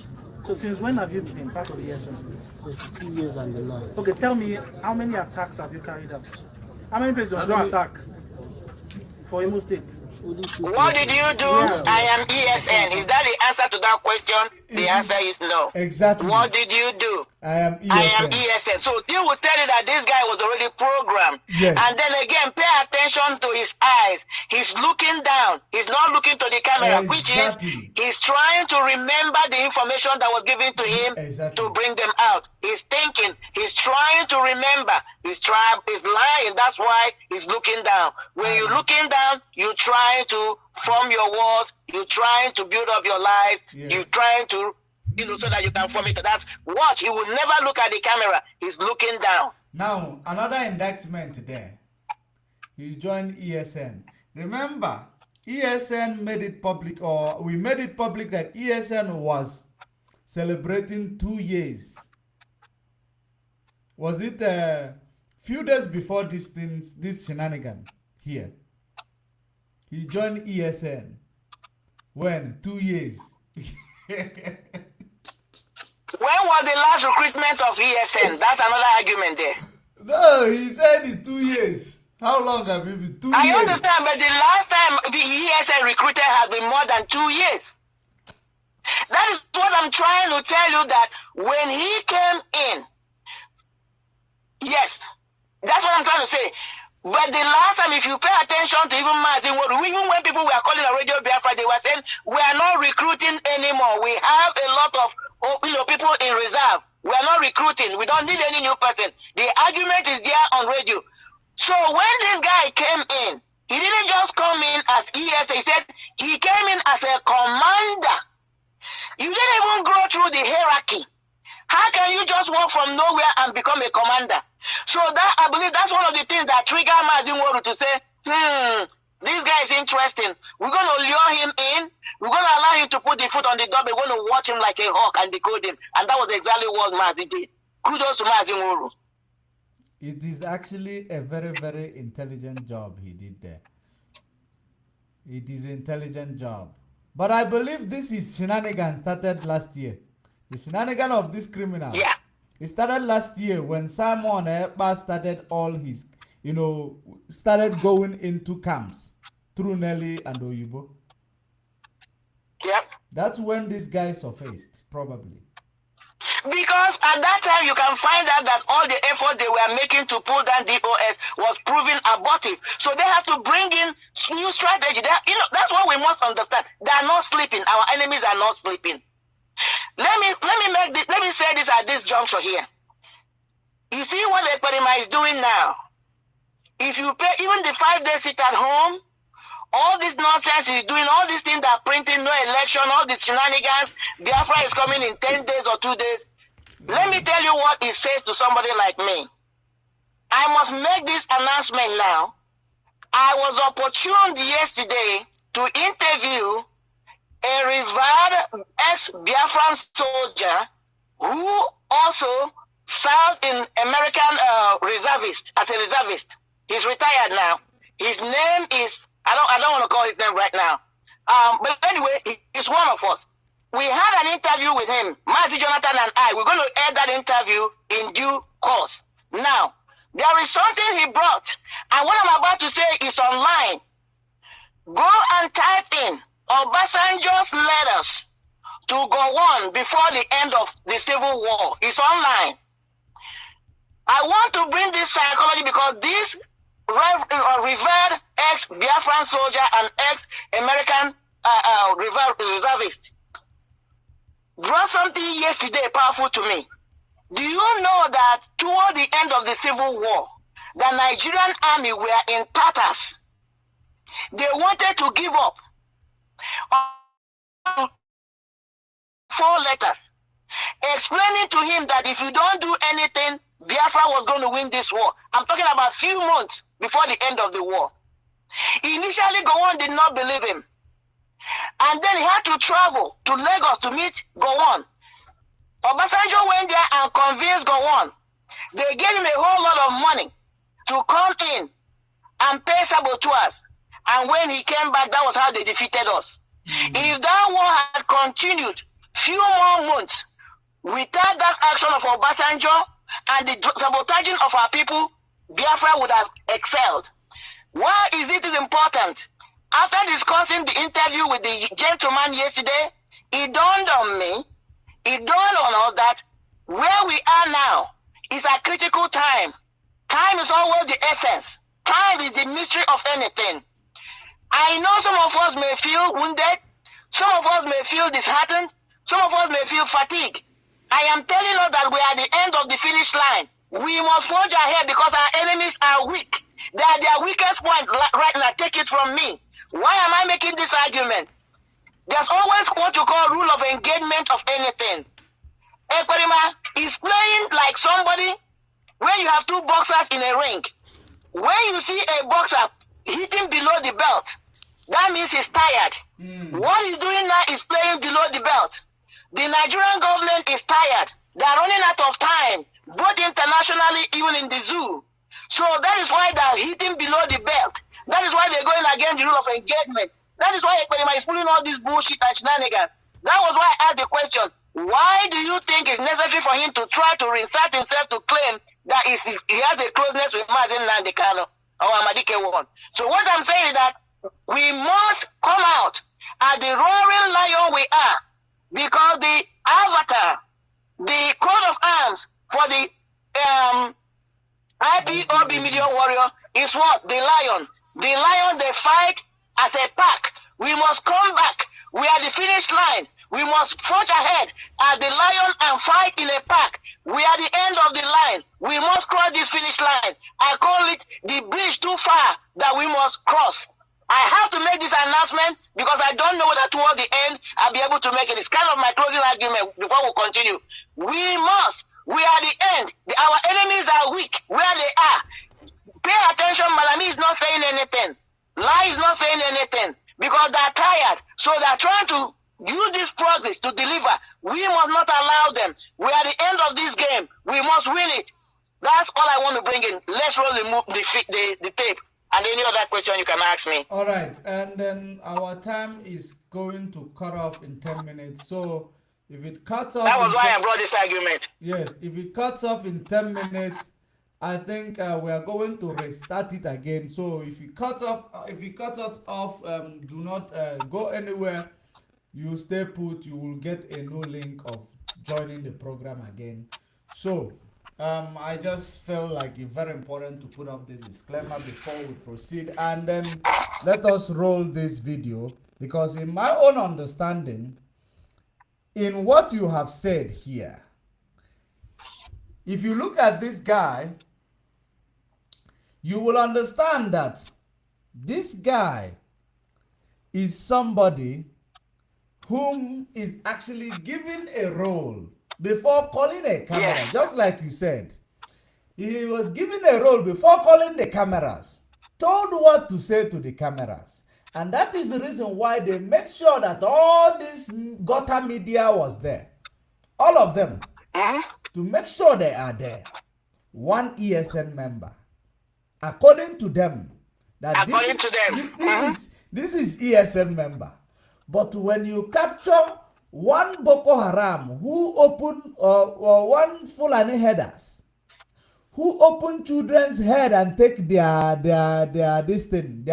So since when have you been part of the ESN? Since 2 years and a half. Okay, tell me, how many attacks have you carried out? How many places do you attack for Imo State? What did you do? Yeah. I am ESN. Is that the answer to that question? The answer is no. Exactly. What did you do? I am ESN. I am ESN. So they will tell you that this guy was already programmed. Yes. And then again, pay attention to his eyes. He's looking down. He's not looking to the camera, which is he's trying to remember the information that was given to him to bring them out. He's thinking. He's trying to remember. He's lying. That's why he's looking down. When you're looking down, you're trying to form your walls. You're trying to build up your lives. Yes. You're trying to, so that you can form it. That's watch. He will never look at the camera. He's looking down. Now, another indictment there. He joined ESN. Remember, ESN made it public, or we made it public that ESN was celebrating 2 years. Was it a few days before this shenanigan here? He joined ESN. When? 2 years. When was the last recruitment of ESN? That's another argument there. No, he said it's 2 years. How long have you been? 2 years. I understand, but the last time the ESN recruited has been more than 2 years. That is what I'm trying to tell you, that when he came in, yes, that's what I'm trying to say. But the last time, if you pay attention to even Martin, even when people were calling a Radio Biafra, they were saying, we are not recruiting anymore. We have a lot of people in reserve. We are not recruiting. We don't need any new person. The argument is there on radio. So when this guy came in, he didn't just come in as ESA. He said he came in as a commander. You didn't even go through the hierarchy. How can you just walk from nowhere and become a commander? So that, I believe that's one of the things that trigger Marien Haider to say, this guy is interesting. We're going to lure him in. We're going to allow him to put the foot on the door. We're going to watch him like a hawk and decode him. And that was exactly what Marien did. Kudos to Marien Haider. It is actually a very, very intelligent job he did there. It is an intelligent job. But I believe this is shenanigans started last year. The shenanigan of this criminal. Yeah. It started last year when Simon Ekpa started all his, started going into camps through Nelly and Oyibo. Yep. That's when this guy surfaced, probably. Because at that time, you can find out that all the effort they were making to pull down DOS was proving abortive. So they have to bring in new strategy. That's what we must understand. They are not sleeping. Our enemies are not sleeping. Let me say this at this juncture here. You see what the Ekperima is doing now? If you pay even the 5-day sit at home, all this nonsense he's doing, all these things that are printing, no election, all these shenanigans, Biafra is coming in 10 days or 2 days. Let me tell you what it says to somebody like me. I must make this announcement now. I was opportune yesterday to interview a revered ex-Biafran soldier who also served in American reservist as a reservist. He's retired now. His name is, I don't want to call his name right now. But anyway, he's one of us. We had an interview with him, Mazi Jonathan and I. We're going to air that interview in due course. Now, there is something he brought, and what I'm about to say is online. Go and type in Obasanjo's letters to Gowon before the end of the Civil War. It's online. I want to bring this psychology because this revered ex-Biafran soldier and ex-American reservist brought something yesterday powerful to me. Do you know that toward the end of the Civil War, the Nigerian army were in tatters? They wanted to give up. 4 letters explaining to him that if you don't do anything, Biafra was going to win this war. I'm talking about a few months before the end of the war. Initially, Gowon did not believe him. And then he had to travel to Lagos to meet Gowon. Obasanjo went there and convinced Gowon. They gave him a whole lot of money to come in and pay saboteurs. And when he came back, that was how they defeated us. If that war had continued few more months without that action of Obasanjo and the sabotaging of our people, Biafra would have excelled. Why is it important? After discussing the interview with the gentleman yesterday, it dawned on me, it dawned on us that where we are now is a critical time. Time is always the essence. Time is the mystery of anything. I know some of us may feel wounded, some of us may feel disheartened, some of us may feel fatigued. I am telling us that we are at the end of the finish line. We must forge ahead because our enemies are weak. They are their weakest point right now. Take it from me. Why am I making this argument? There's always what you call rule of engagement of anything. Ekperima is playing like somebody when you have 2 boxers in a ring. When you see a boxer hitting below the belt, that means he's tired. What he's doing now is playing below the belt. The Nigerian government is tired. They are running out of time, both internationally, even in the zoo. So that is why they are hitting below the belt. That is why they're going against the rule of engagement. That is why Ekperima is pulling all this bullshit and shenanigans. That was why I asked the question, why do you think it's necessary for him to try to reinsert himself to claim that he has a closeness with Martin Nandekano or Amadike one? So what I'm saying is that we must come out as the roaring lion we are, because the avatar, the coat of arms for the IPOB Media Warrior is what? The lion. The lion, they fight as a pack. We must come back. We are the finish line. We must forge ahead as the lion and fight in a pack. We are the end of the line. We must cross this finish line. I call it the bridge too far that we must cross. I have to make this announcement because I don't know that toward the end I'll be able to make it. It's kind of my closing argument before we continue. We must. We are the end. Our enemies are weak where they are. Pay attention, Malami is not saying anything. Lai is not saying anything because they're tired. So they're trying to use this process to deliver. We must not allow them. We are the end of this game. We must win it. That's all I want to bring in. Let's roll the tape. And any other question you can ask me. All right, and then our time is going to cut off in 10 minutes. So if it cuts off... That was why I brought this argument. Yes, if it cuts off in 10 minutes, I think we are going to restart it again. So if it cuts us off, do not go anywhere. You stay put, you will get a new link of joining the program again. So I just felt like it's very important to put up this disclaimer before we proceed, and then let us roll this video, because in my own understanding, in what you have said here, if you look at this guy, you will understand that this guy is somebody whom is actually given a role before calling a camera. Yes. Just like you said, he was given a role before calling the cameras, told what to say to the cameras. And that is the reason why they made sure that all this gutter media was there. All of them. To make sure they are there. One ESN member. According to them. That this is ESN member. But when you capture one Boko Haram who open one Fulani headers, who open children's head and take their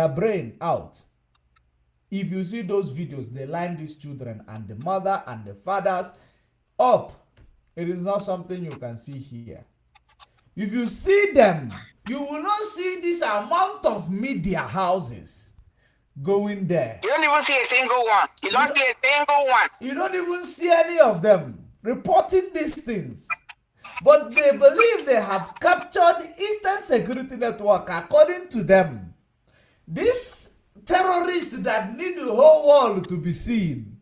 brain out. If you see those videos, they line these children and the mother and the fathers up. It is not something you can see here. If you see them, you will not see this amount of media houses going there. You don't even see a single one. You don't see a single one. You don't even see any of them reporting these things. But they believe they have captured the Eastern Security Network according to them. This terrorist that need the whole world to be seen.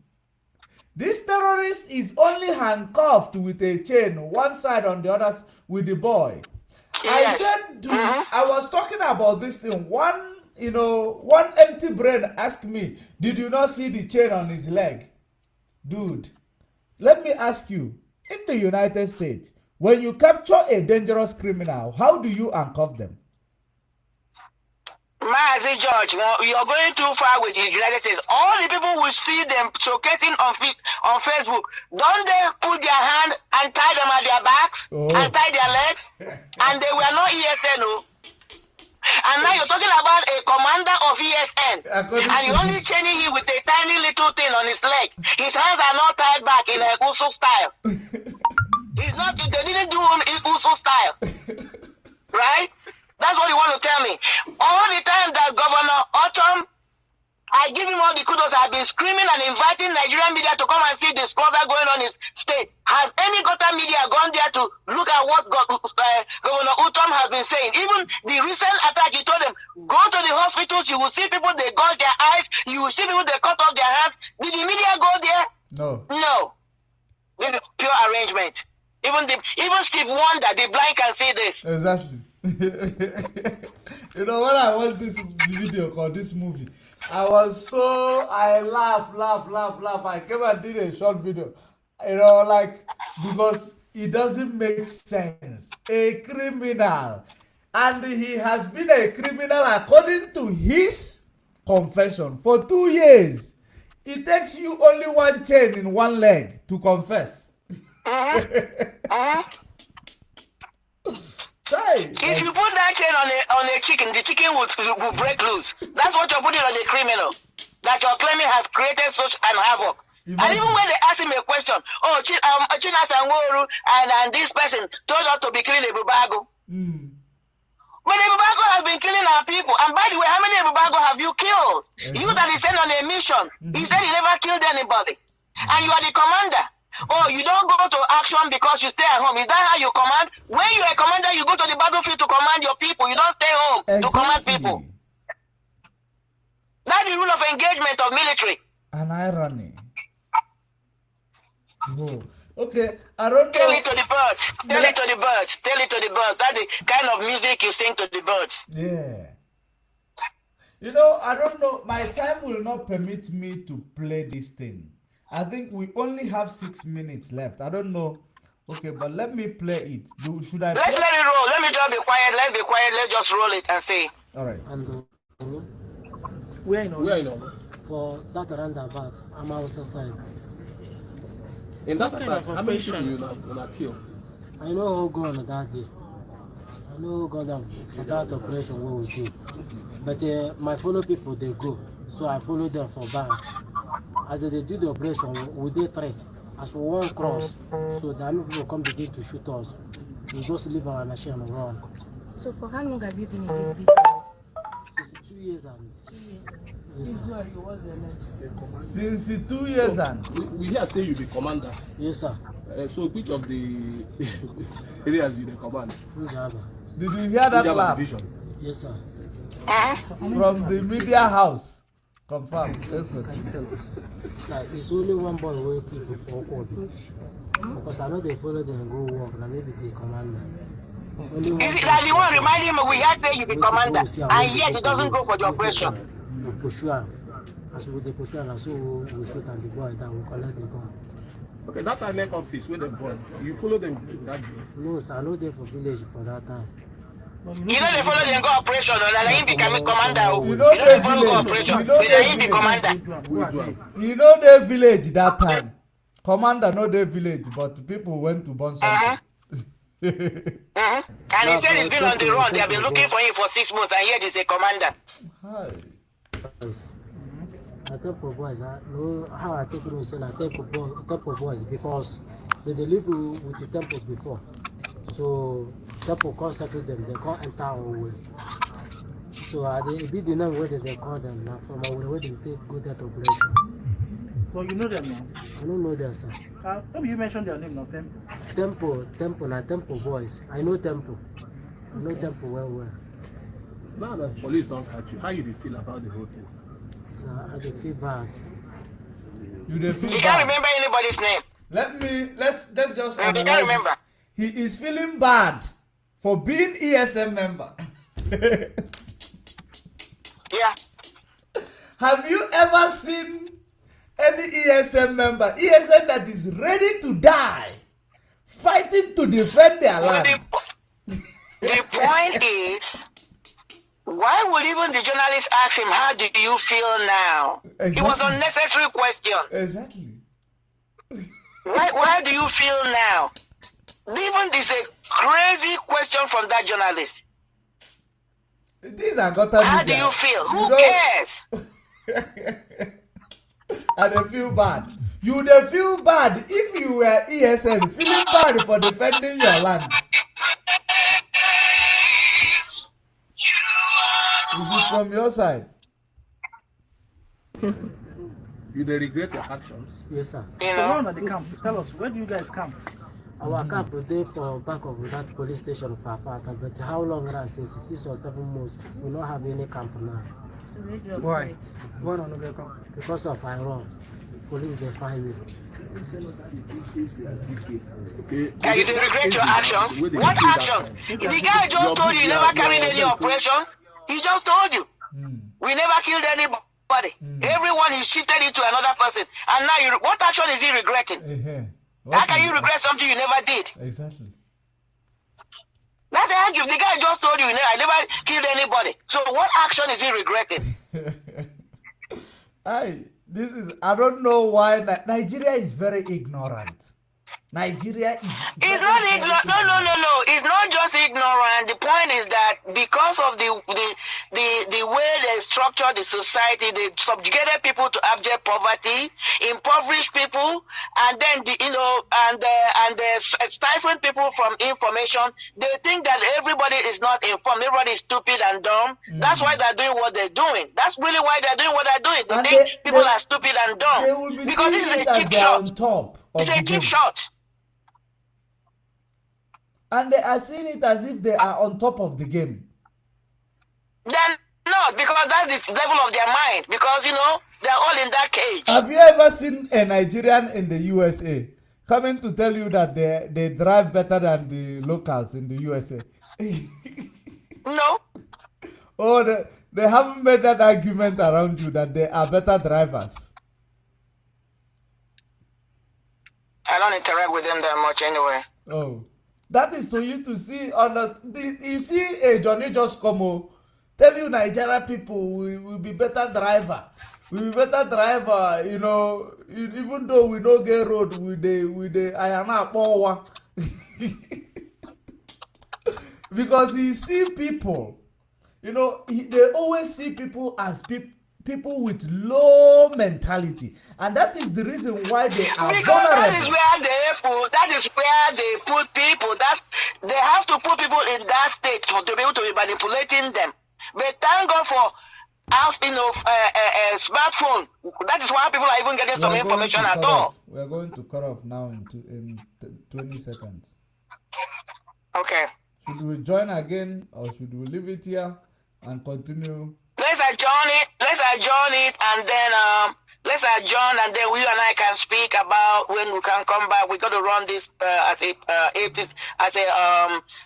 This terrorist is only handcuffed with a chain, one side on the other with the boy. Yes. I was talking about this thing. One empty brain asked me, did you not see the chain on his leg? Dude, let me ask you, in the United States, when you capture a dangerous criminal, how do you handcuff them? Mazi George, you're going too far with the United States. All the people will see them showcasing on Facebook. Don't they put their hand and tie them at their backs and tie their legs? And they were not ESN. And now you're talking about a commander of ESN. And you're only chaining him with a tiny little thing on his leg. His hands are not tied back in a Uso style. They didn't do him in Uso style. Right? That's what you want to tell me. All the time that Governor Autumn, I give him all the kudos. I've been screaming and inviting Nigerian media to come and see the slaughter going on in his state. Has any gutter media gone there to look at what Governor Autumn has been saying? Even the recent attack, he told them, go to the hospitals, you will see people, they gouge their eyes, you will see people, they cut off their hands. Did the media go there? No. This is pure arrangement. Even Steve Wonder, the blind, can see this. Exactly. When I watched this video called this movie, I laugh. I came and did a short video, because it doesn't make sense. A criminal, and he has been a criminal according to his confession for 2 years. It takes you only one chain in one leg to confess. If you put that chain on a chicken, the chicken will break loose. That's what you're putting on the criminal that you're claiming has created such an havoc. And even when they ask him a question, Chinas and Woru and this person told us to be killing Ebubago. But Ebubago has been killing our people. And by the way, how many Ebubago have you killed? You that is sent on a mission. He said he never killed anybody. And you are the commander. You don't go to action because you stay at home. Is that how you command? When you are a commander, you go to the battlefield to command your people. You don't stay home to command people. That's the rule of engagement of military. An irony. Okay, I don't know. Tell it to the birds. Tell it to the birds. Tell it to the birds. That's the kind of music you sing to the birds. Yeah. I don't know. My time will not permit me to play this thing. I think we only have 6 minutes left. I don't know. Okay, but let me play it. Should I? Let's let it roll. Let me just be quiet. Let's be quiet. Let's just roll it and see. All right. And where you know? For that roundabout, I'm outside. In that attack, how many people you kill? I know who go on that day. I know who go down for that operation where we do. But my fellow people, they go. So I follow them for bank. As they do the operation, we did 3. As we won't cross, so the army people come begin to shoot us. We just leave our machine and run. So for how long have you been in this business? 62 years and 2 years. yes, sir. Since 2 years So, and we hear say you be commander. Yes, sir. So which of the areas you the command? Ujaba. did you hear that Ujaba laugh division. Yes, sir. from the media house? Confirm. Let's continue. Like, it's only one boy waiting for code. Because I know they follow them go work, now maybe they commander. Only one Is it boy that you want to waiting. remind him we had say you be Wait to commander, go see how and we yet go he doesn't go for the we go operation? We pursue am. As we dey pursue am, so we shoot and the boy down, we collect the gun. Okay, that INEC office where they born. You follow them that day. No, sir, I know they for village for that time. You know they follow them go operation, or like him become commander. You You know know they the follow go village. operation. You know They the him be village. commander. You know the village that time. Commander know the village, but people went to burn something. And he said he's been on the run. They have been looking for him for 6 months, and yet he's a commander. Hi. Yes. I Temple boys, I know how I take you say like Temple boys because they live with the Temple before. So Temple can't settle them, they can't enter our way. So they be the name where they call them now from our way where they take go that operation. So you know them now. I don't know them, sir. Maybe you mentioned their name now, Temple. Temple boys. I know Temple. I know Temple well. Now that police don't catch you, how you feel about the whole thing? So I dey feel bad. You dey feel You can't bad. remember anybody's name. Let's just You can't analyze. remember. He is feeling bad for being ESM member. Yeah. Have you ever seen any ESM member, ESM that is ready to die, fighting to defend their But land? the point is, why would even the journalist ask him, how do you feel now? It was Exactly. unnecessary question. Exactly. Why do you feel now? Even this is a crazy question from that journalist. These are gutter How do media. you feel? Who don't- cares? And they feel bad. You they feel bad if you were ESN, feeling bad for defending your land. Is it from your side? You they regret your actions. Yes, sir. You So know? where at the camp? Tell us, where do you guys camp? Our camp is there for back of that police station for Afata, but how long now? Since 6 or 7 months, we don't have any camp now. So where do you Why? operate? Why not no get camp? Because of Iran. Police they find me. Okay. And you didn't regret your actions? What action? The guy just told you he never carried any operations. He just told you. We never killed anybody. Everyone he shifted it to another person. And now what action is he regretting? How can you regret something you never did? Exactly. That's the argument. The guy just told you, I never killed anybody. So what action is he regretting? I don't know why Nigeria is very ignorant. Nigeria is. It's not ignorant. No. It's not just ignorant. The point is that because of the way they structure the society, they subjugated people to abject poverty, impoverished people, and then stifling people from information. They think that everybody is not informed. Everybody is stupid and dumb. That's why they're doing what they're doing. That's really why they're doing what they're doing. They And think people are stupid and dumb. They will be Because seeing this is it a as cheap they are on shot. top of It's the a cheap game. shot. And they are seeing it as if they are on top of the game. They're not, because that's the level of their mind. Because, they're all in that cage. Have you ever seen a Nigerian in the USA coming to tell you that they drive better than the locals in the USA? No. Or they haven't made that argument around you that they are better drivers. I don't interact with them that much anyway. Oh, that is for you to see. You see a Johnny just come tell you Nigeria people will be better driver. We be better driver, even though we no get road with the Ayana power. Because he see people, they always see people as people with low mentality, and that is the reason why they are because vulnerable. that is where they put people. That they have to put people in that state to be able to be manipulating them. But thank God for us, smartphone. That is why people are even getting some information at all. We are going to cut off now in 20 seconds. Okay. Should we join again, or should we leave it here and continue? Let's adjourn it, and then let's adjourn, and then we and I can speak about when we can come back. We got to run this as a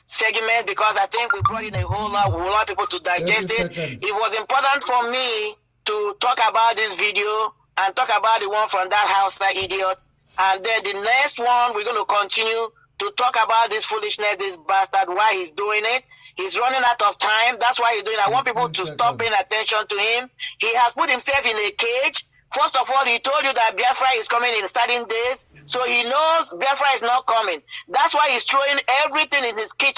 segment, because I think we brought in a whole lot of people to digest it. It was important for me to talk about this video and talk about the one from that house, that idiot, and then the next one we're going to continue to talk about this foolishness, this bastard, why he's doing it. He's running out of time. That's why he's doing it. I want people to stop paying attention to him. He has put himself in a cage. First of all, he told you that Biafra is coming in starting days. So he knows Biafra is not coming. That's why he's throwing everything in his kitchen.